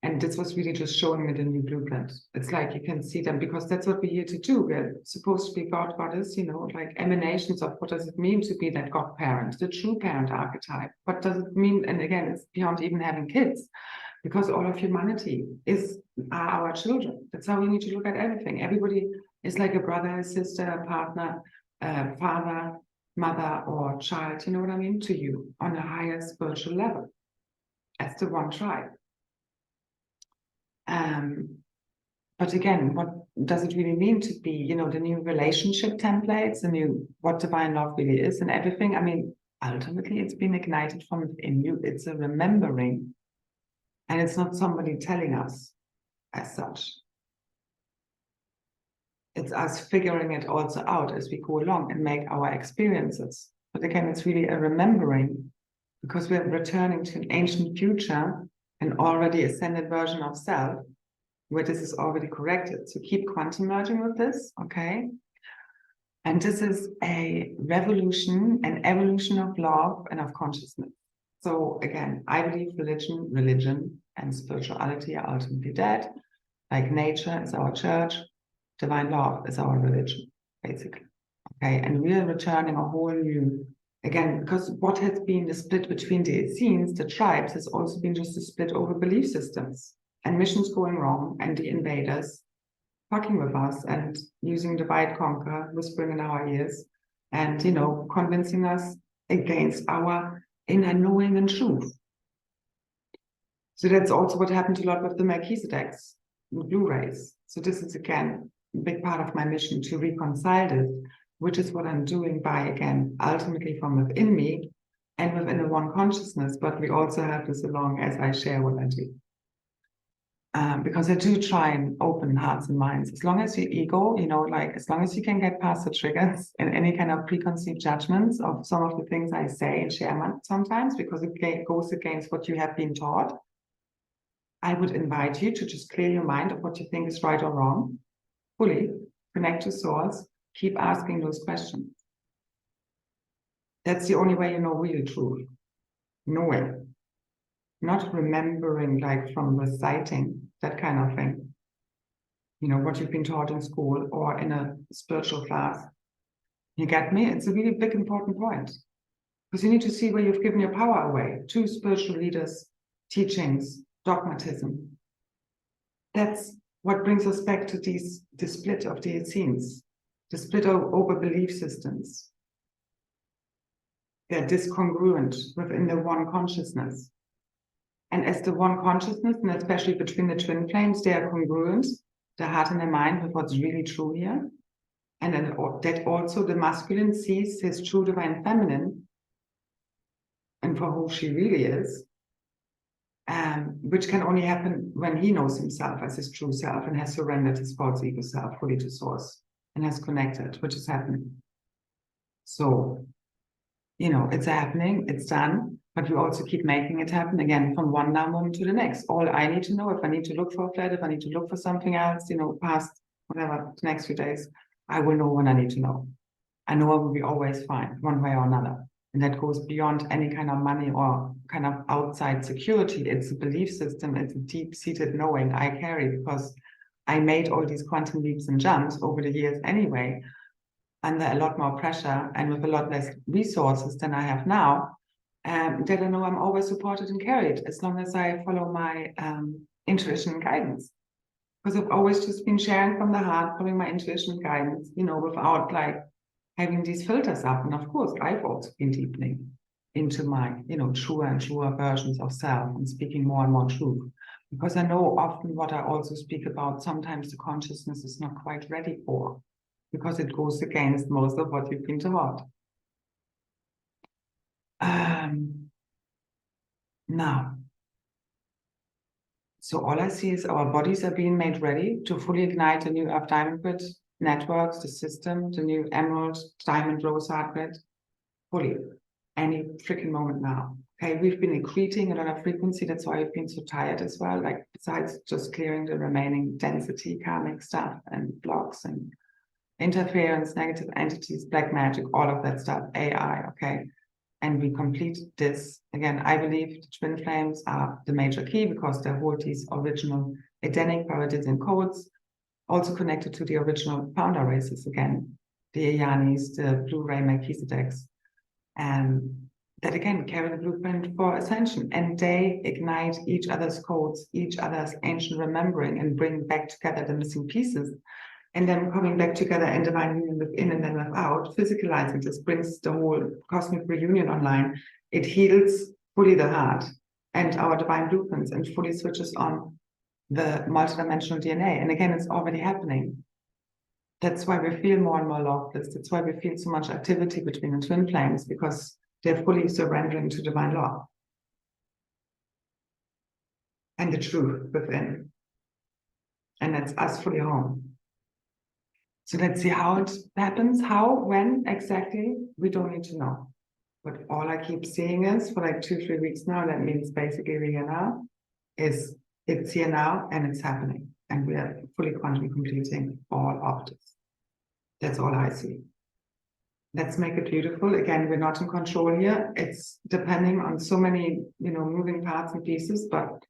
And this was really just showing me the new blueprint. It's like you can see them because that's what we're here to do. We're supposed to be God, goddess, you know, like emanations of what does it mean to be that God parent, the true parent archetype. What does it mean? And again, it's beyond even having kids, because all of humanity are our children. That's how we need to look at everything. Everybody is like a brother, a sister, a partner, a father, mother, or child, you know what I mean, to you on a higher spiritual level as the one tribe. But again, what does it really mean to be, you know, the new relationship templates, the new what divine love really is and everything? I mean, ultimately, it's been ignited from within you. It's a remembering, and it's not somebody telling us as such. It's us figuring it also out as we go along and make our experiences. But again, it's really a remembering because we're returning to an ancient future, an already ascended version of self, where this is already corrected. So keep quantum merging with this, okay? And this is a revolution, an evolution of love and of consciousness. So again, I believe religion and spirituality are ultimately dead. Like nature is our church, divine love is our religion, basically. Okay, and we are returning a whole new, again, because what has been the split between the scenes, the tribes, has also been just a split over belief systems and missions going wrong and the invaders fucking with us and using divide, conquer, whispering in our ears and, you know, convincing us against our inner knowing and truth. So that's also what happened a lot with the Melchizedeks, the Blu-rays. So this is, again, a big part of my mission to reconcile this, which is what I'm doing by, again, ultimately from within me and within the one consciousness, but we also have this along as I share what I do. Because I do try and open hearts and minds. As long as your ego, you know, like as long as you can get past the triggers and any kind of preconceived judgments of some of the things I say and share sometimes, because it goes against what you have been taught, I would invite you to just clear your mind of what you think is right or wrong, fully connect to source, keep asking those questions. That's the only way you know real truth. Knowing, not remembering like from reciting, that kind of thing. You know, what you've been taught in school or in a spiritual class. You get me? It's a really big, important point. Because you need to see where you've given your power away to spiritual leaders, teachings, dogmatism. That's what brings us back to the split of the scenes, the split over belief systems. They're discongruent within the one consciousness. And as the one consciousness, and especially between the twin flames, they are congruent, the heart and the mind, with what's really true here. And then that also the masculine sees his true divine feminine and for who she really is, which can only happen when he knows himself as his true self and has surrendered his false ego self fully to source and has connected, which is happening. So, you know, it's happening, it's done, but we also keep making it happen again from one now moment to the next. All I need to know, if I need to look for a flat, if I need to look for something else, you know, past whatever, the next few days, I will know when I need to know. I know I will be always fine, one way or another. And that goes beyond any kind of money or kind of outside security. It's a belief system, it's a deep-seated knowing I carry because I made all these quantum leaps and jumps over the years anyway, under a lot more pressure and with a lot less resources than I have now, that I know I'm always supported and carried as long as I follow my intuition and guidance. Because I've always just been sharing from the heart, following my intuition and guidance, you know, without like having these filters up. And of course, I've also been deepening into my, you know, truer and truer versions of self and speaking more and more truth. Because I know often what I also speak about, sometimes the consciousness is not quite ready for, because it goes against most of what you've been taught. now. So all I see is our bodies are being made ready to fully ignite the new Earth Diamond Grid networks, the system, the new Emerald Diamond Rose Heart Grid, fully, any freaking moment now. Okay, we've been accreting a lot of frequency. That's why we've been so tired as well. Like besides just clearing the remaining density, karmic stuff and blocks and interference, negative entities, black magic, all of that stuff, AI, okay? And we complete this. Again, I believe the twin flames are the major key because they hold these original Edenic paradiddle codes, also connected to the original founder races again, the Ianis, the Blue Ray Melchizedeks, and that again carry the blueprint for ascension. And they ignite each other's codes, each other's ancient remembering, and bring back together the missing pieces. And then coming back together in divine union within and then without, physicalizing this brings the whole cosmic reunion online. It heals fully the heart and our divine blueprints and fully switches on the multidimensional DNA. And again, it's already happening. That's why we feel more and more loveless. That's why we feel so much activity between the twin flames, because they're fully surrendering to divine law and the truth within. And that's us fully home. So let's see how it happens. How, when exactly, we don't need to know. But all I keep seeing is for like 2-3 weeks now, that means basically we're here now, is it's here now and it's happening. And we are fully quantum completing all of this. That's all I see. Let's make it beautiful. Again, we're not in control here. It's depending on so many, moving parts and pieces, but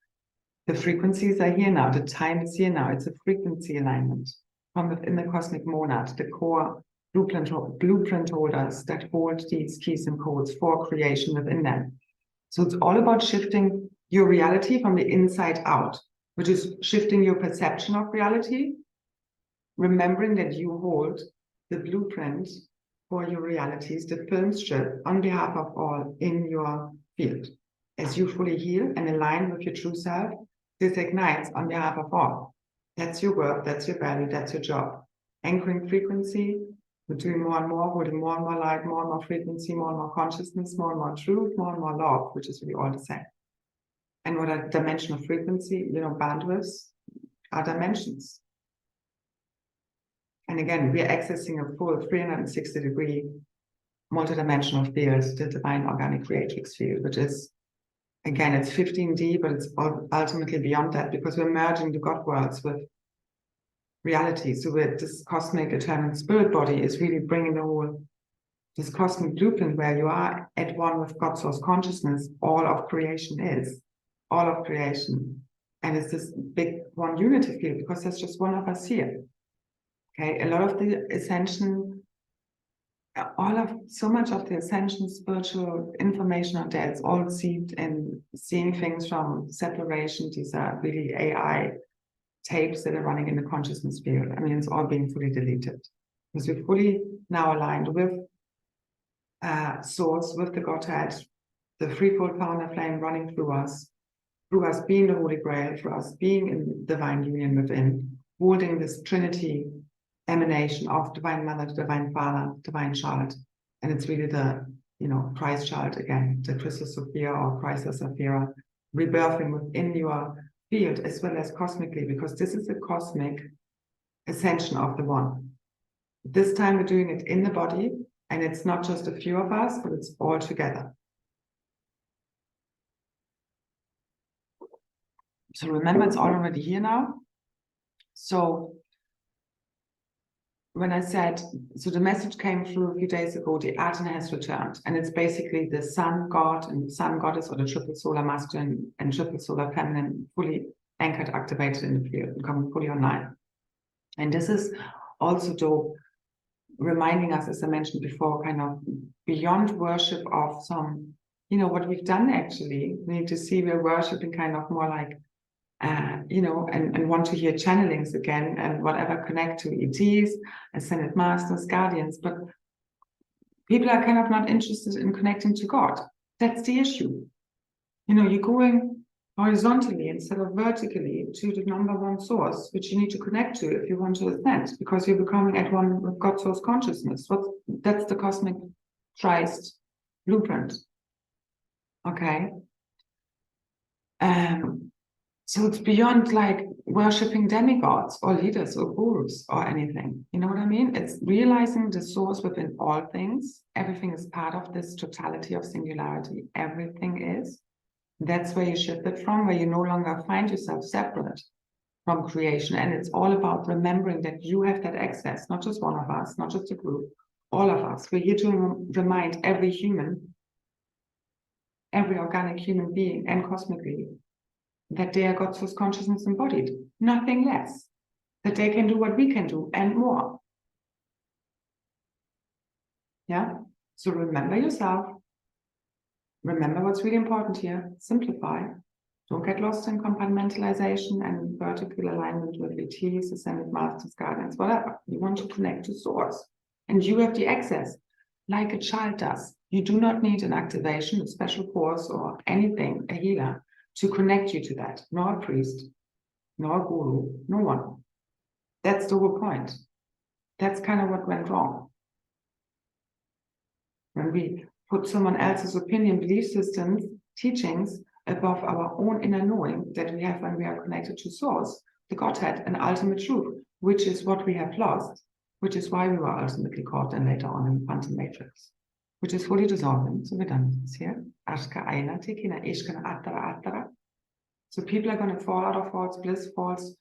the frequencies are here now. The time is here now. It's a frequency alignment from within the cosmic monad, the core blueprint holders that hold these keys and codes for creation within them. So it's all about shifting your reality from the inside out, which is shifting your perception of reality, remembering that you hold the blueprint for your realities, the film strip on behalf of all in your field. As you fully heal and align with your true self, this ignites on behalf of all. That's your work, that's your value, that's your job. Anchoring frequency, we're doing more and more, holding more and more light, more and more frequency, more and more consciousness, more and more truth, more and more love, which is really all the same. And what a dimension of frequency, bandwidths are dimensions. And again, we're accessing a full 360-degree multidimensional field, the divine organic creatrix field, which is, again, it's 15D, but it's ultimately beyond that because we're merging the God worlds with reality. So with this cosmic eternal spirit body is really bringing the whole, this cosmic blueprint where you are at one with God source consciousness. All of creation is, all of creation. And it's this big one unity field because there's just one of us here. Okay, a lot of the ascension, so much of the ascension spiritual information out there, it's all seeped in seeing things from separation. These are really AI tapes that are running in the consciousness field. I mean, it's all being fully deleted because we're fully now aligned with Source, with the Godhead, the threefold founder flame running through us being the Holy Grail, through us being in divine union within, holding this Trinity emanation of Divine Mother, Divine Father, Divine Child. And it's really the, Christ Child again, the Christus Sophia or Christ Sapphira, rebirthing within your field as well as cosmically, because this is a cosmic ascension of the one. This time we're doing it in the body, and it's not just a few of us, but it's all together. So remember, it's all already here now. So when I said, so the message came through a few days ago, the Aten has returned, and it's basically the sun god and sun goddess, or the triple solar masculine and triple solar feminine, fully anchored, activated in the field and coming fully online. And this is also though reminding us, as I mentioned before, kind of beyond worship of some, what we've done actually. We need to see we're worshiping kind of more like and want to hear channelings again and whatever connect to ETs, ascended masters, guardians, but people are kind of not interested in connecting to God. That's the issue. You're going horizontally instead of vertically to the number one source, which you need to connect to if you want to ascend, because you're becoming at one with God source consciousness. That's the cosmic Christ blueprint. Okay. So it's beyond like worshipping demigods or leaders or gurus or anything. You know what I mean? It's realizing the source within all things. Everything is part of this totality of singularity. Everything is. That's where you shift it from, where you no longer find yourself separate from creation. And it's all about remembering that you have that access, not just one of us, not just a group, all of us. We're here to remind every human, every organic human being and cosmic being, that they are God's first consciousness embodied, nothing less, that they can do what we can do and more. Yeah? So remember yourself, remember what's really important here, simplify. Don't get lost in compartmentalization and vertical alignment with ETs, ascended masters, guardians, whatever. You want to connect to source. And you have the access, like a child does. You do not need an activation, a special course, or anything, a healer, to connect you to that, nor a priest, nor a guru, no one. That's the whole point. That's kind of what went wrong. When we put someone else's opinion, belief systems, teachings above our own inner knowing that we have when we are connected to source, the Godhead, and ultimate truth, which is what we have lost, which is why we were ultimately caught and later on in the quantum matrix, which is fully dissolving. So we're done with this here. So people are going to fall out of false bliss, false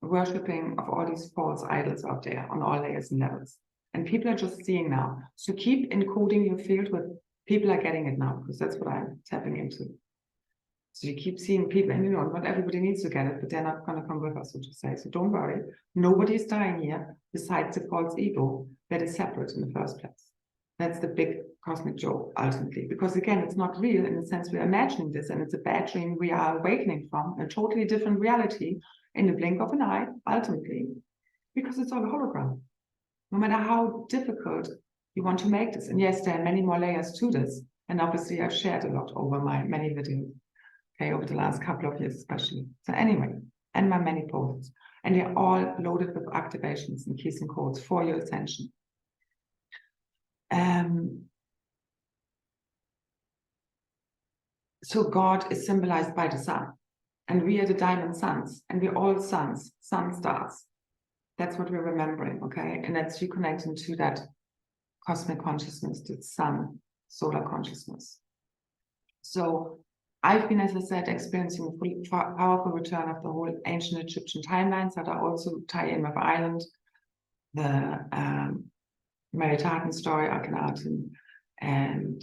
worshipping of all these false idols out there on all layers and levels. And people are just seeing now. So keep encoding your field with people are getting it now, because that's what I'm tapping into. So you keep seeing people, and you know, not everybody needs to get it, but they're not going to come with us, so to say. So don't worry. Nobody's dying here besides the false ego that is separate in the first place. That's the big cosmic joke, ultimately. Because again, it's not real in the sense we're imagining this, and it's a bad dream we are awakening from, a totally different reality in the blink of an eye, ultimately, because it's all a hologram. No matter how difficult you want to make this. And yes, there are many more layers to this. And obviously, I've shared a lot over my many videos, okay, over the last couple of years, especially. So anyway, and my many posts. And they're all loaded with activations and keys and codes for your ascension. So God is symbolized by the sun. And we are the diamond suns. And we're all suns, sun stars. That's what we're remembering, okay? And that's reconnecting to that cosmic consciousness, the sun, solar consciousness. So I've been, as I said, experiencing a fully powerful return of the whole ancient Egyptian timelines that I also tie in with Ireland, the Meritaten story, Akhenaten, and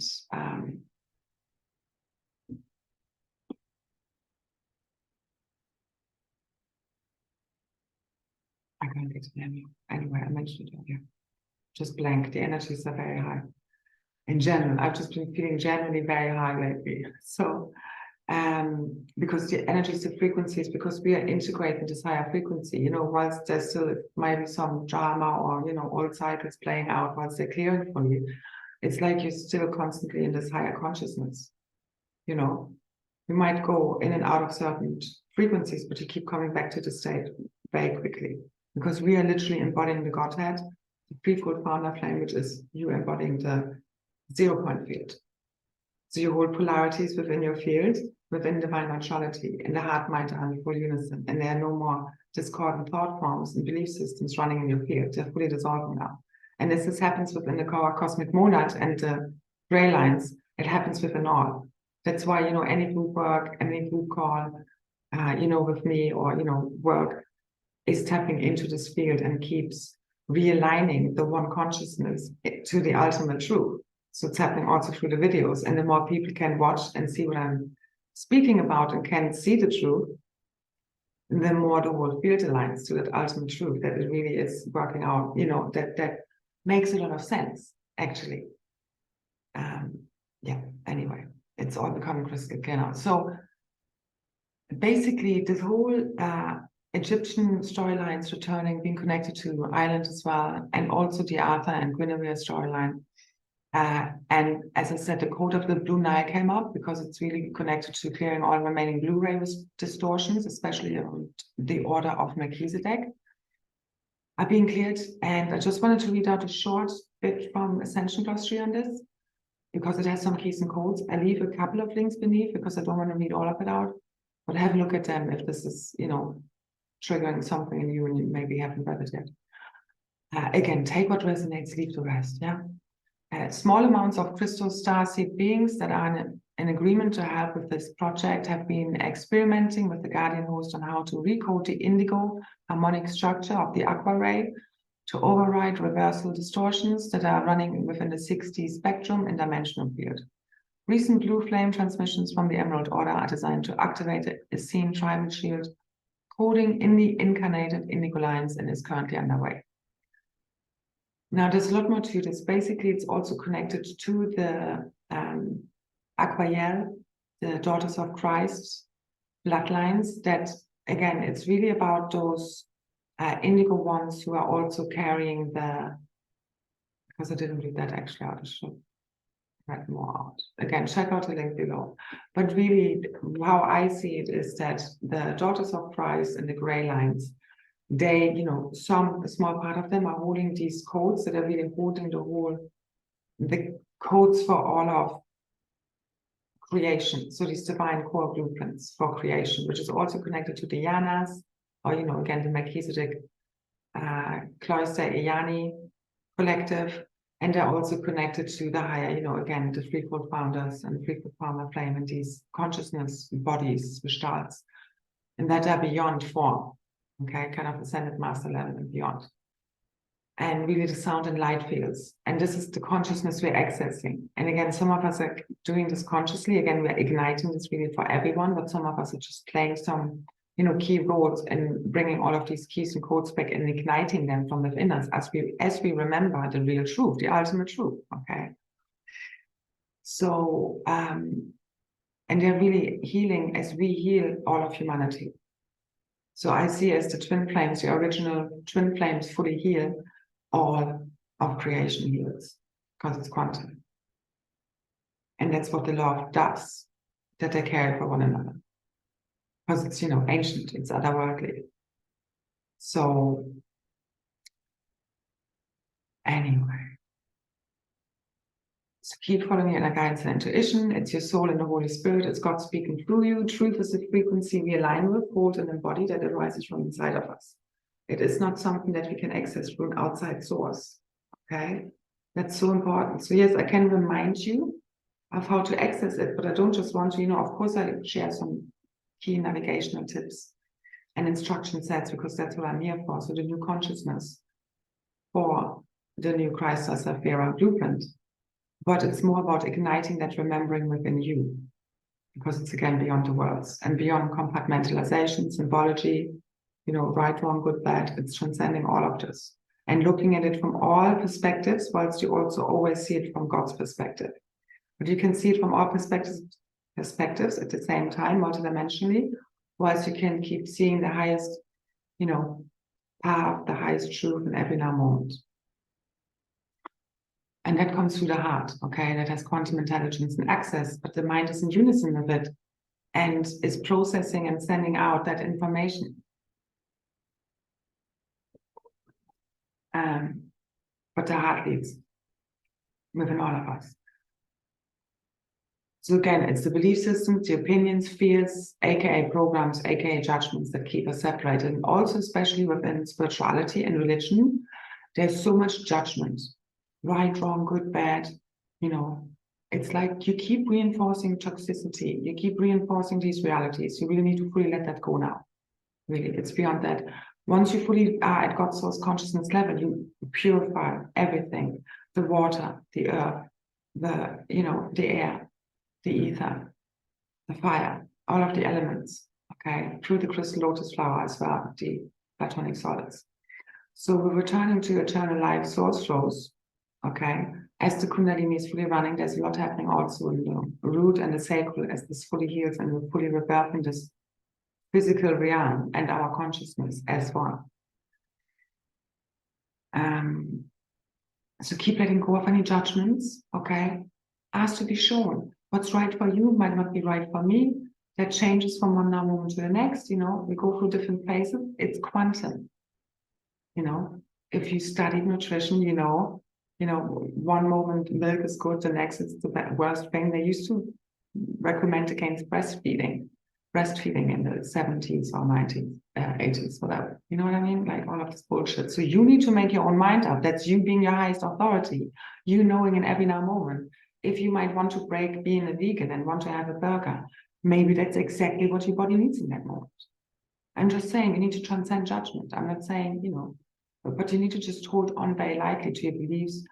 I can't get it anyway, I mentioned it earlier. Just blank, the energies are very high. In general, I've just been feeling generally very high lately. So, because the energies, the frequencies, because we are integrating this higher frequency, you know, whilst there's still might be some drama or, you know, old cycles playing out whilst they're clearing for you, it's like you're still constantly in this higher consciousness, you know. You might go in and out of certain frequencies, but you keep coming back to the state very quickly, because we are literally embodying the Godhead, the threefold founder flame, which is you embodying the 0-point field. So you hold polarities within your field, within divine neutrality, in the heart, mind, and full unison. And there are no more discordant thought forms and belief systems running in your field. They're fully dissolving now. And as this happens within the cosmic monad and the gray lines, it happens within all. That's why, you know, any group work, any group call, you know, with me or, you know, work is tapping into this field and keeps realigning the one consciousness to the ultimate truth. So it's happening also through the videos. And the more people can watch and see what I'm speaking about and can see the truth, the more the whole field aligns to that ultimate truth, that it really is working out, you know, that makes a lot of sense, actually. Yeah, anyway, it's all becoming crystal clear now. So basically, this whole Egyptian storylines returning, being connected to Ireland as well, and also the Arthur and Guinevere storyline. And as I said, the code of the Blue Nile came up because it's really connected to clearing all remaining Blu-ray distortions, especially the order of Melchizedek, are being cleared. And I just wanted to read out a short bit from Ascension Glossary on this, because it has some keys and codes. I leave a couple of links beneath because I don't want to read all of it out. But have a look at them if this is, you know, triggering something in you and you maybe haven't read it yet. Again, take what resonates, leave the rest, yeah? Small amounts of crystal starseed beings that are in agreement to help with this project have been experimenting with the guardian host on how to recode the indigo harmonic structure of the aqua ray to override reversal distortions that are running within the 6D spectrum and dimensional field. Recent blue flame transmissions from the Emerald Order are designed to activate the Essene tribal shield coding in the incarnated indigo lines and is currently underway. Now, there's a lot more to this. Basically, it's also connected to the Aquayel, the Daughters of Christ bloodlines, that, again, it's really about those indigo ones who are also carrying the, because I didn't read that actually out, I should write more out. Again, check out the link below. But really, how I see it is that the Daughters of Christ and the gray lines, they, you know, a small part of them are holding these codes that are really holding the codes for all of creation. So these divine core blueprints for creation, which is also connected to the Yanas, or, you know, again, the Melchizedek Cloister Eyani collective. And they're also connected to the higher, you know, again, the threefold founders and threefold founder flame and these consciousness bodies, gestalts, and that are beyond form. Okay, kind of ascended master level and beyond. And really the sound and light fields. And this is the consciousness we're accessing. And again, some of us are doing this consciously. Again, we're igniting this really for everyone, but some of us are just playing some, you know, key roles and bringing all of these keys and codes back and igniting them from within us as we remember the real truth, the ultimate truth, okay? So, and they're really healing as we heal all of humanity. So I see as the twin flames, the original twin flames fully heal all of creation heals, because it's quantum. And that's what the love does, that they care for one another. Because it's, you know, ancient, it's otherworldly. So anyway. So keep following your inner guidance and intuition. It's your soul and the Holy Spirit. It's God speaking through you. Truth is a frequency we align with, hold, and embody that arises from inside of us. It is not something that we can access through an outside source. Okay? That's so important. So yes, I can remind you of how to access it, but I don't just want to, you know, of course I share some key navigational tips and instruction sets, because that's what I'm here for. So the new consciousness for the new Christ as Saphira blueprint. But it's more about igniting that remembering within you, because it's again beyond the worlds and beyond compartmentalization, symbology, you know, right, wrong, good, bad. It's transcending all of this and looking at it from all perspectives, whilst you also always see it from God's perspective. But you can see it from all perspectives at the same time, multidimensionally, whilst you can keep seeing the highest, you know, path, the highest truth in every now moment. And that comes through the heart, okay? That has quantum intelligence and access, but the mind is in unison with it and is processing and sending out that information. But the heart leads within all of us. So again, it's the belief systems, the opinions, fears, aka programs, aka judgments that keep us separated. And also, especially within spirituality and religion, there's so much judgment. Right, wrong, good, bad, you know, it's like you keep reinforcing toxicity, you keep reinforcing these realities. You really need to fully let that go now. Really, it's beyond that. Once you fully are at God's source consciousness level, you purify everything, the water, the earth, the, you know, the air, the ether, the fire, all of the elements, okay, through the crystal lotus flower as well, the platonic solids. So we're returning to eternal life source flows. Okay, as the Kundalini is fully running, there's a lot happening also in the root and the sacral as this fully heals and we're fully rebirthing this physical realm and our consciousness as well. So keep letting go of any judgments, okay? Ask to be shown. What's right for you might not be right for me. That changes from one moment to the next, you know, we go through different phases. It's quantum, you know. If you study nutrition, you know, one moment milk is good, the next it's the worst thing. They used to recommend against breastfeeding. breastfeeding in the 70s or 90s, 80s, whatever. You know what I mean? Like all of this bullshit. So you need to make your own mind up. That's you being your highest authority. You knowing in every now moment, if you might want to break being a vegan and want to have a burger, maybe that's exactly what your body needs in that moment. I'm just saying you need to transcend judgment. I'm not saying, but you need to just hold on very lightly to your beliefs.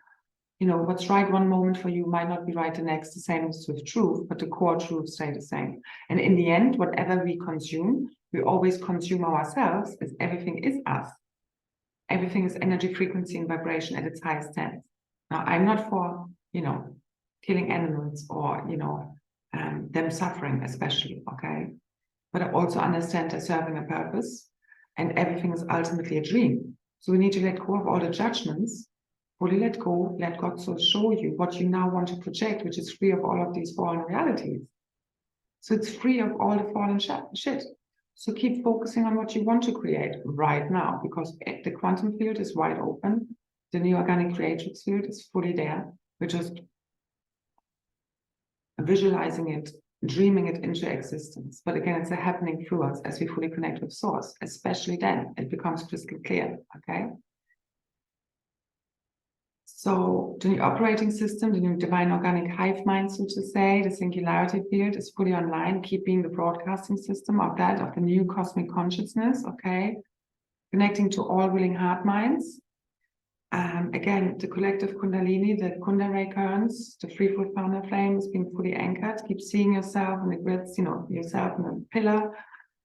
What's right one moment for you might not be right the next. The same is with truth, but the core truths stay the same. And in the end, whatever we consume, we always consume ourselves, as everything is us. Everything is energy, frequency, and vibration at its highest sense. Now, I'm not for, killing animals or, them suffering especially, okay? But I also understand they're serving a purpose and everything is ultimately a dream. So we need to let go of all the judgments. Fully let go, let God so show you what you now want to project, which is free of all of these fallen realities. So it's free of all the fallen shit. So keep focusing on what you want to create right now, because the quantum field is wide open. The new organic creatrix field is fully there. We're just visualizing it, dreaming it into existence. But again, it's happening through us as we fully connect with Source. Especially then, it becomes crystal clear, okay? So the new operating system, the new divine organic hive mind, so to say, the singularity field is fully online, keeping the broadcasting system of the new cosmic consciousness, okay? Connecting to all willing heart minds. Again, the collective Kundalini, the Kunda ray currents, the free flow founder flame is being fully anchored. Keep seeing yourself in the grids, yourself in the pillar,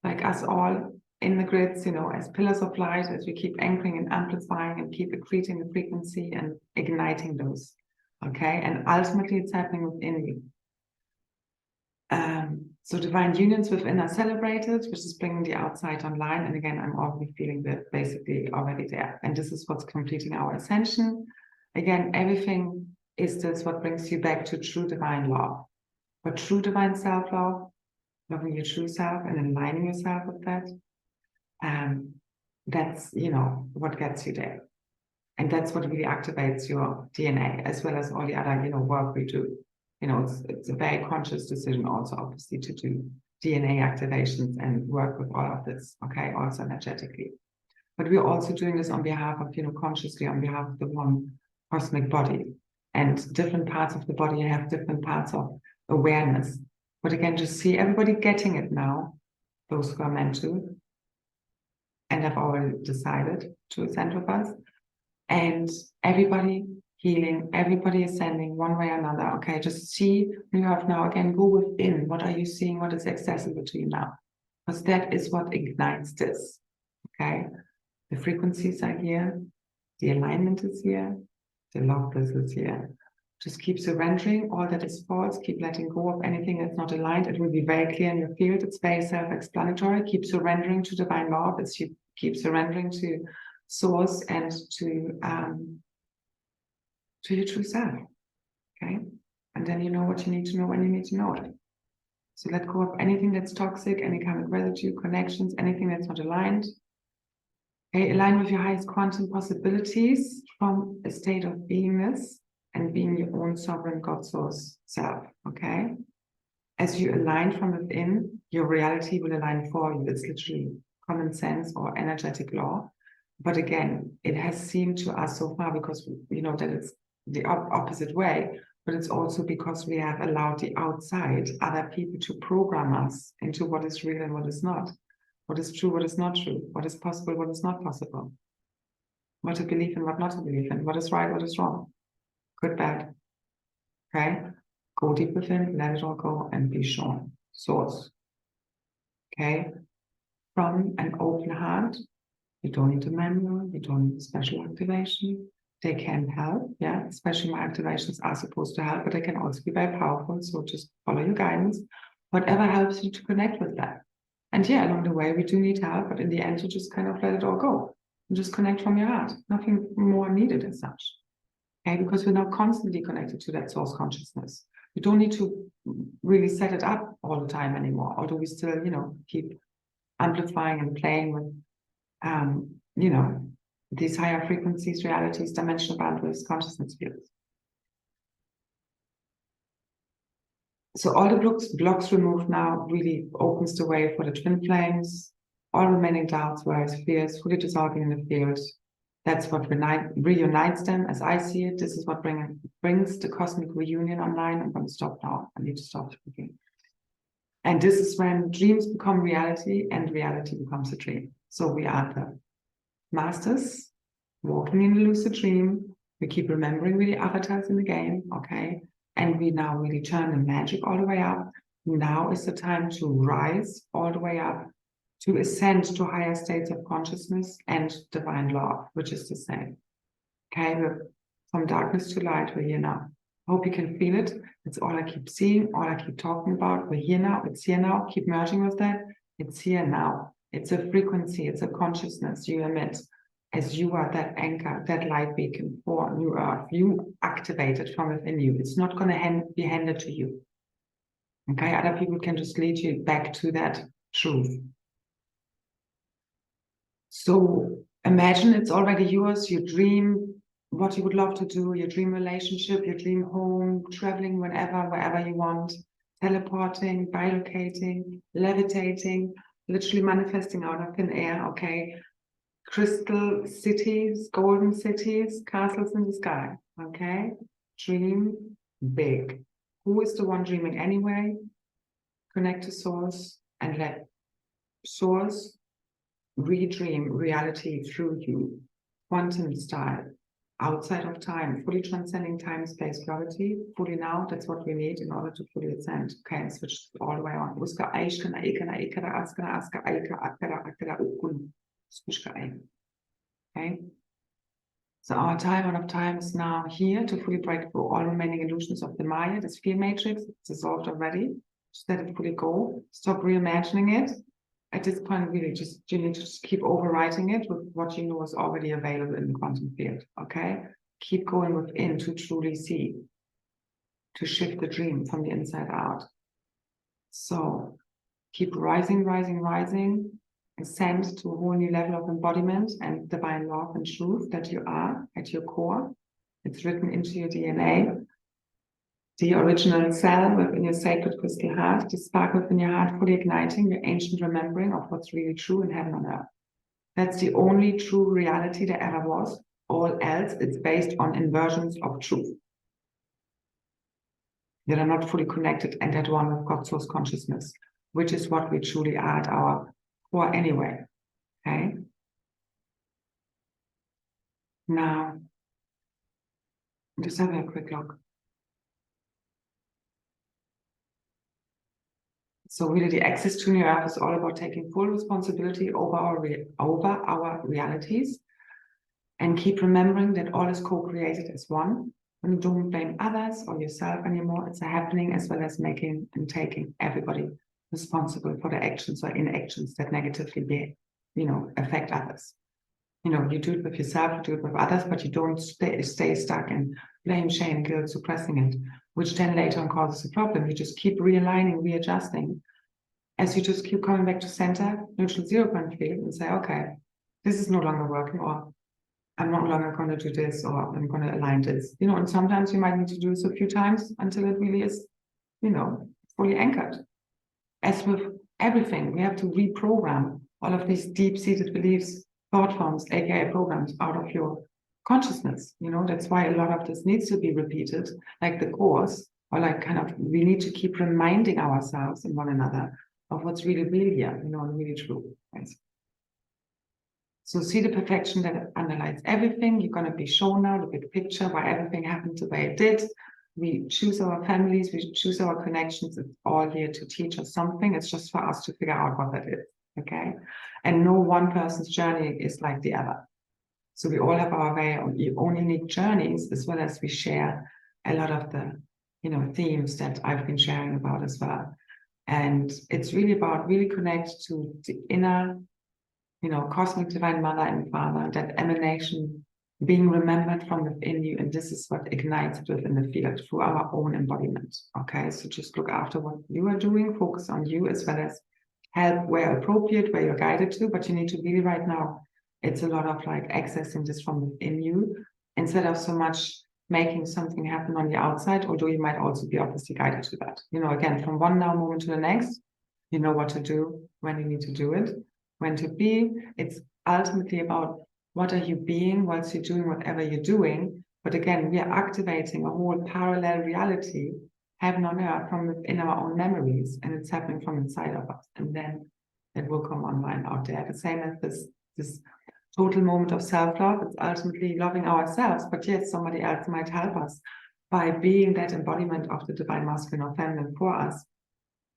like us all in the grids, as pillars of light, as we keep anchoring and amplifying and keep accreting the frequency and igniting those, okay? And ultimately, it's happening within you. So divine unions within are celebrated, which is bringing the outside online. And again, I'm already feeling that basically already there. And this is what's completing our ascension. Again, everything is this what brings you back to true divine love. But true divine self-love, loving your true self and aligning yourself with that, that's, what gets you there. And that's what really activates your DNA, as well as all the other, work we do. It's a very conscious decision also, obviously, to do DNA activations and work with all of this, okay, also energetically. But we're also doing this on behalf of, consciously on behalf of the one cosmic body. And different parts of the body have different parts of awareness. But again, just see everybody getting it now, those who are meant to, and have already decided to ascend with us. And everybody healing, everybody ascending one way or another. Okay, just see you have now again, go within. What are you seeing? What is accessible to you now? Because that is what ignites this. Okay, the frequencies are here, the alignment is here, the love bliss is here. Just keep surrendering all that is false, keep letting go of anything that's not aligned. It will be very clear in your field. It's very self-explanatory. Keep surrendering to divine love. It's you keep surrendering to Source and to your true self. Okay, and then you know what you need to know when you need to know it. So let go of anything that's toxic, any kind of residue, connections, anything that's not aligned. Okay, align with your highest quantum possibilities from a state of beingness and being your own sovereign God source self. Okay, as you align from within, your reality will align for you. It's literally common sense or energetic law. But again, it has seemed to us so far because we know that it's the opposite way, but it's also because we have allowed the outside, other people to program us into what is real and what is not, what is true, what is not true, what is possible, what is not possible, what to believe in, what not to believe in, what is right, what is wrong, good, bad, okay? Go deep within, let it all go and be shown. Source, okay? From an open heart, you don't need a manual, you don't need a special activation. They can help, yeah, especially my activations are supposed to help, but they can also be very powerful. So just follow your guidance, whatever helps you to connect with that. And yeah, along the way, we do need help, but in the end, you just kind of let it all go and just connect from your heart. Nothing more needed as such, okay? Because we're now constantly connected to that source consciousness. You don't need to really set it up all the time anymore, although we still, keep amplifying and playing with these higher frequencies, realities, dimensional boundaries, consciousness fields. So all the blocks removed now really opens the way for the twin flames. All remaining doubts, worries, fears, fully dissolving in the field. That's what reunites them, as I see it. This is what brings the cosmic reunion online. I'm going to stop now. I need to stop speaking. And this is when dreams become reality and reality becomes a dream. So we are the masters walking in a lucid dream. We keep remembering really avatars in the game, okay? And we now really turn the magic all the way up. Now is the time to rise all the way up, to ascend to higher states of consciousness and divine love, which is the same. Okay, we're from darkness to light, we're here now. Hope you can feel it. It's all I keep seeing, all I keep talking about. We're here now, it's here now. Keep merging with that. It's here now. It's a frequency, it's a consciousness you emit. As you are that anchor, that light beacon for new earth, you activate it from within you. It's not going to be handed to you. Okay, other people can just lead you back to that truth. So imagine it's already yours, your dream, what you would love to do, your dream relationship, your dream home, traveling whenever, wherever you want, teleporting, bilocating, levitating, literally manifesting out of thin air, okay? Crystal cities, golden cities, castles in the sky, okay? Dream big. Who is the one dreaming anyway? Connect to source and let source redream reality through you. Quantum style, outside of time, fully transcending time, space, gravity, fully now. That's what we need in order to fully ascend. Okay, and switch all the way on. Okay, so our time out of time is now here to fully break through all remaining illusions of the Maya, this fear matrix. It's dissolved already. Just let it fully go. Stop reimagining it. At this point, really, you need to just keep overwriting it with what you know is already available in the quantum field. Okay, keep going within to truly see, to shift the dream from the inside out. So keep rising, rising, rising. Ascend to a whole new level of embodiment and divine love and truth that you are at your core. It's written into your DNA. The original cell within your sacred crystal heart, the spark within your heart, fully igniting your ancient remembering of what's really true in heaven on earth. That's the only true reality there ever was. All else, it's based on inversions of truth that are not fully connected and at one with God's source consciousness, which is what we truly are at our core anyway. Okay. Now, just have a quick look. So really the access to new earth is all about taking full responsibility over our realities and keep remembering that all is co-created as one. When you don't blame others or yourself anymore, it's a happening as well as making and taking everybody responsible for the actions or inactions that negatively affect others. You do it with yourself, you do it with others, but you don't stay stuck in blame, shame, guilt, suppressing it, which then later on causes a problem. You just keep realigning, readjusting, as you just keep coming back to center, neutral 0 point field, and say, okay, this is no longer working, or I'm no longer going to do this, or I'm going to align this. And sometimes you might need to do this a few times until it really is, fully anchored. As with everything, we have to reprogram all of these deep-seated beliefs, thought forms, aka programs, out of your consciousness. That's why a lot of this needs to be repeated, like the course, or we need to keep reminding ourselves and one another of what's really real here, and really true. Right? So see the perfection that underlies everything. You're going to be shown now the big picture, why everything happened the way it did. We choose our families, we choose our connections. It's all here to teach us something. It's just for us to figure out what that is. Okay. And no one person's journey is like the other. So we all have our own unique journeys, as well as we share a lot of the, themes that I've been sharing about as well. And it's really about really connect to the inner, cosmic divine mother and father, that emanation being remembered from within you. And this is what ignites it within the field through our own embodiment. Okay. So just look after what you are doing, focus on you, as well as help where appropriate, where you're guided to, but you need to really right now, it's a lot of accessing this from within you instead of so much making something happen on the outside, although you might also be obviously guided to that. Again, from one now moment to the next, you know what to do, when you need to do it, when to be. It's ultimately about what are you being whilst you're doing whatever you're doing. But again, we are activating a whole parallel reality, heaven on earth, from within our own memories, and it's happening from inside of us. And then it will come online out there. The same as this total moment of self-love. It's ultimately loving ourselves, but yes, somebody else might help us by being that embodiment of the divine masculine or feminine for us.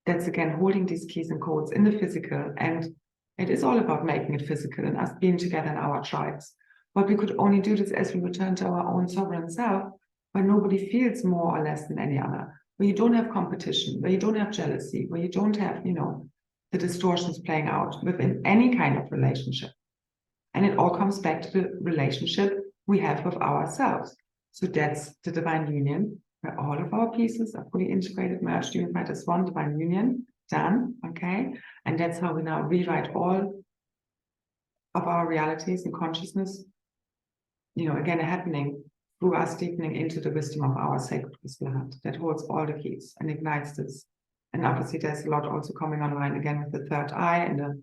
That's again holding these keys and codes in the physical, and it is all about making it physical and us being together in our tribes. But we could only do this as we return to our own sovereign self, where nobody feels more or less than any other, where you don't have competition, where you don't have jealousy, where you don't have, the distortions playing out within any kind of relationship. And it all comes back to the relationship we have with ourselves. So that's the divine union, where all of our pieces are fully integrated, merged, unified as one divine union, done, okay? And that's how we now rewrite all of our realities and consciousness, again, happening through us deepening into the wisdom of our sacred crystal heart that holds all the keys and ignites this. And obviously there's a lot also coming online again with the third eye and the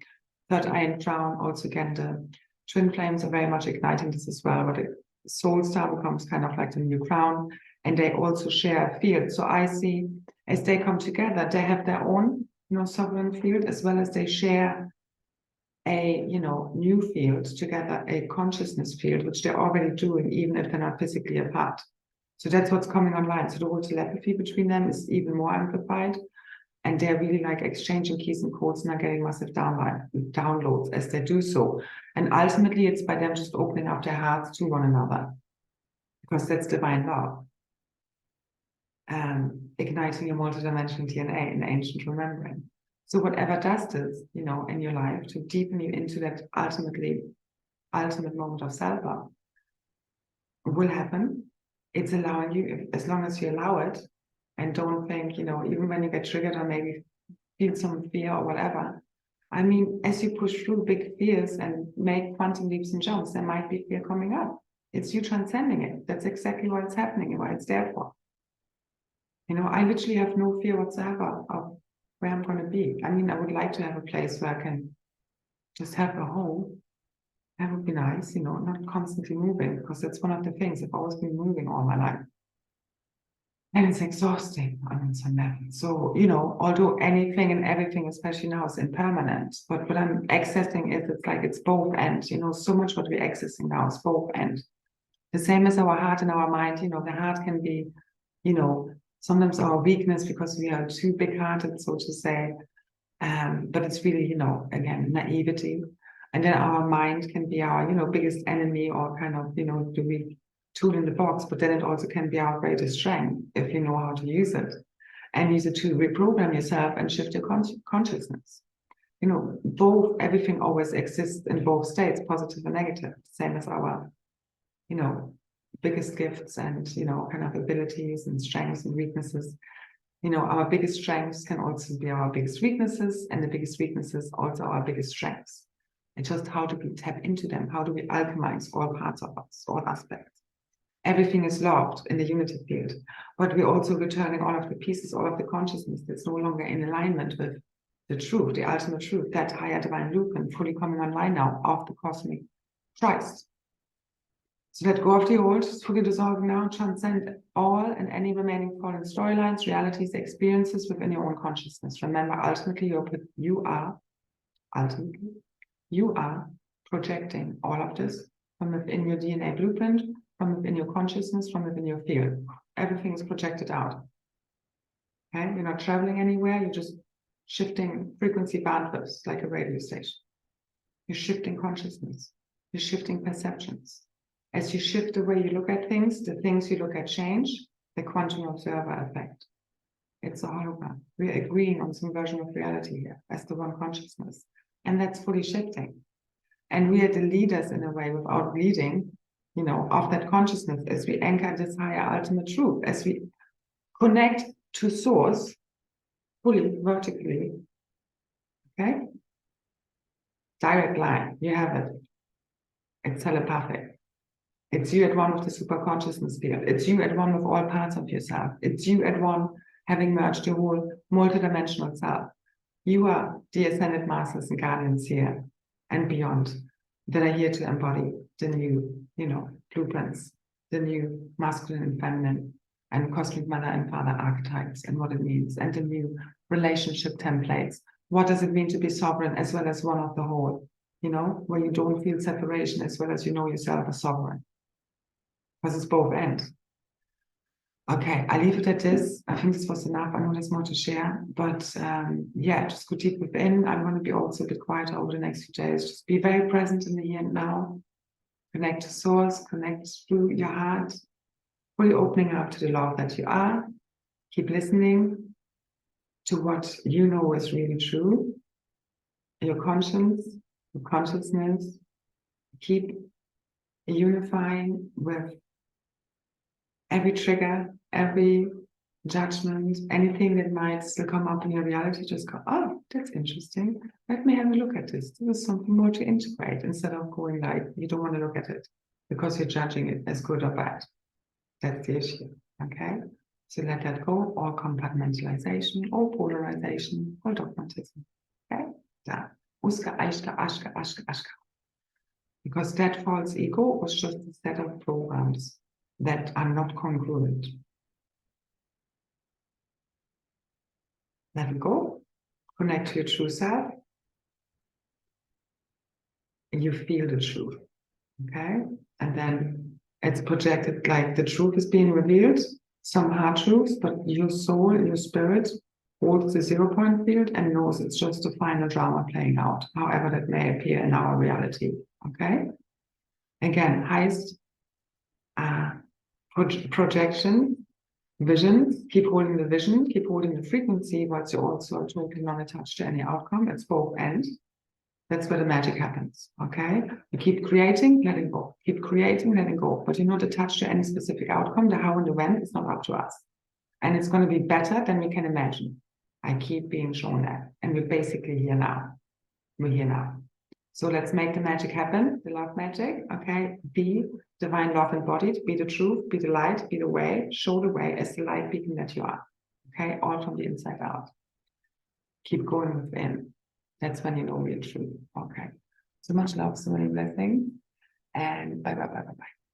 third eye and crown. Also again, the twin flames are very much igniting this as well, but the soul star becomes kind of like the new crown, and they also share a field. So I see as they come together, they have their own, sovereign field, as well as they share a, new field together, a consciousness field, which they're already doing, even if they're not physically apart. So that's what's coming online. So the whole telepathy between them is even more amplified. And they're really like exchanging keys and codes and are getting massive downloads as they do so. And ultimately, it's by them just opening up their hearts to one another, because that's divine love. Igniting your multidimensional DNA in ancient remembering. So whatever does this, in your life to deepen you into that ultimate moment of self-love will happen. It's allowing you, as long as you allow it, and don't think, even when you get triggered or maybe feel some fear or whatever. I mean, as you push through big fears and make quantum leaps and jumps, there might be fear coming up. It's you transcending it. That's exactly why it's happening and why it's there for. I literally have no fear whatsoever of where I'm going to be. I mean, I would like to have a place where I can just have a home. That would be nice, not constantly moving, because that's one of the things. I've always been moving all my life. And it's exhausting on some level. So, although anything and everything, especially now, is impermanent, but what I'm accessing is it's both ends, so much what we're accessing now is both ends. The same as our heart and our mind, the heart can be, sometimes our weakness because we are too big-hearted, so to say. But it's really, again, naivety. And then our mind can be our, biggest enemy, or kind of, the weak tool in the box, but then it also can be our greatest strength if you know how to use it and use it to reprogram yourself and shift your consciousness. Both, everything always exists in both states, positive and negative, same as our, biggest gifts and, kind of abilities and strengths and weaknesses. Our biggest strengths can also be our biggest weaknesses, and the biggest weaknesses also our biggest strengths. It's just how do we tap into them? How do we alchemize all parts of us, all aspects? Everything is loved in the unity field, but we're also returning all of the pieces, all of the consciousness that's no longer in alignment with the truth, the ultimate truth, that higher divine blueprint fully coming online now of the cosmic Christ. So let go of the old, fully dissolve now, transcend all and any remaining fallen storylines, realities, experiences within your own consciousness. Remember, ultimately, you are projecting all of this from within your DNA blueprint, from within your consciousness, from within your field. Everything is projected out. Okay? You're not traveling anywhere, you're just shifting frequency bandwidths like a radio station. You're shifting consciousness, you're shifting perceptions. As you shift the way you look at things, the things you look at change, the quantum observer effect. It's a hologram. We're agreeing on some version of reality here as the one consciousness. And that's fully shifting. And we are the leaders in a way without leading, of that consciousness as we anchor this higher ultimate truth, as we connect to source fully vertically. Okay? Direct line, you have it. It's telepathic. It's you at one with the super consciousness field. It's you at one with all parts of yourself. It's you at one having merged your whole multidimensional self. You are the ascended masters and guardians here and beyond that are here to embody the new, blueprints, the new masculine and feminine and cosmic mother and father archetypes and what it means, and the new relationship templates. What does it mean to be sovereign as well as one of the whole? Where you don't feel separation as well as you know yourself as sovereign. Because it's both ends. Okay, I leave it at this. I think this was enough. I know there's more to share, but yeah, just go deep within. I'm going to be also a bit quieter over the next few days. Just be very present in the here and now. Connect to source, connect through your heart, fully opening up to the love that you are. Keep listening to what you know is really true. Your conscience, your consciousness. Keep unifying with every trigger, every judgment, anything that might still come up in your reality. Just go, oh, that's interesting. Let me have a look at this. This is something more to integrate, instead of going like, you don't want to look at it because you're judging it as good or bad. That's the issue, okay? So let that go, all compartmentalization, all polarization, all dogmatism, okay? Da. Uska, ashka, ashka, ashka, ashka. Because that false ego was just a set of programs that are not congruent. Let it go, connect to your true self, and you feel the truth, okay? And then it's projected like the truth is being revealed, some hard truths, but your soul, your spirit holds the 0 point field and knows it's just a final drama playing out, however that may appear in our reality, okay? Again, highest projection, visions, keep holding the vision, keep holding the frequency, whilst you're also totally non-attached to any outcome. It's both ends. That's where the magic happens, okay? You keep creating, letting go. Keep creating, letting go. But you're not attached to any specific outcome. The how and the when is not up to us. And it's going to be better than we can imagine. I keep being shown that. And we're basically here now. We're here now. So let's make the magic happen, the love magic, okay? Be divine love embodied, be the truth, be the light, be the way, show the way as the light beacon that you are, okay? All from the inside out. Keep going within. That's when you know we're true, okay? So much love, so many blessings, and bye, bye, bye, bye, bye.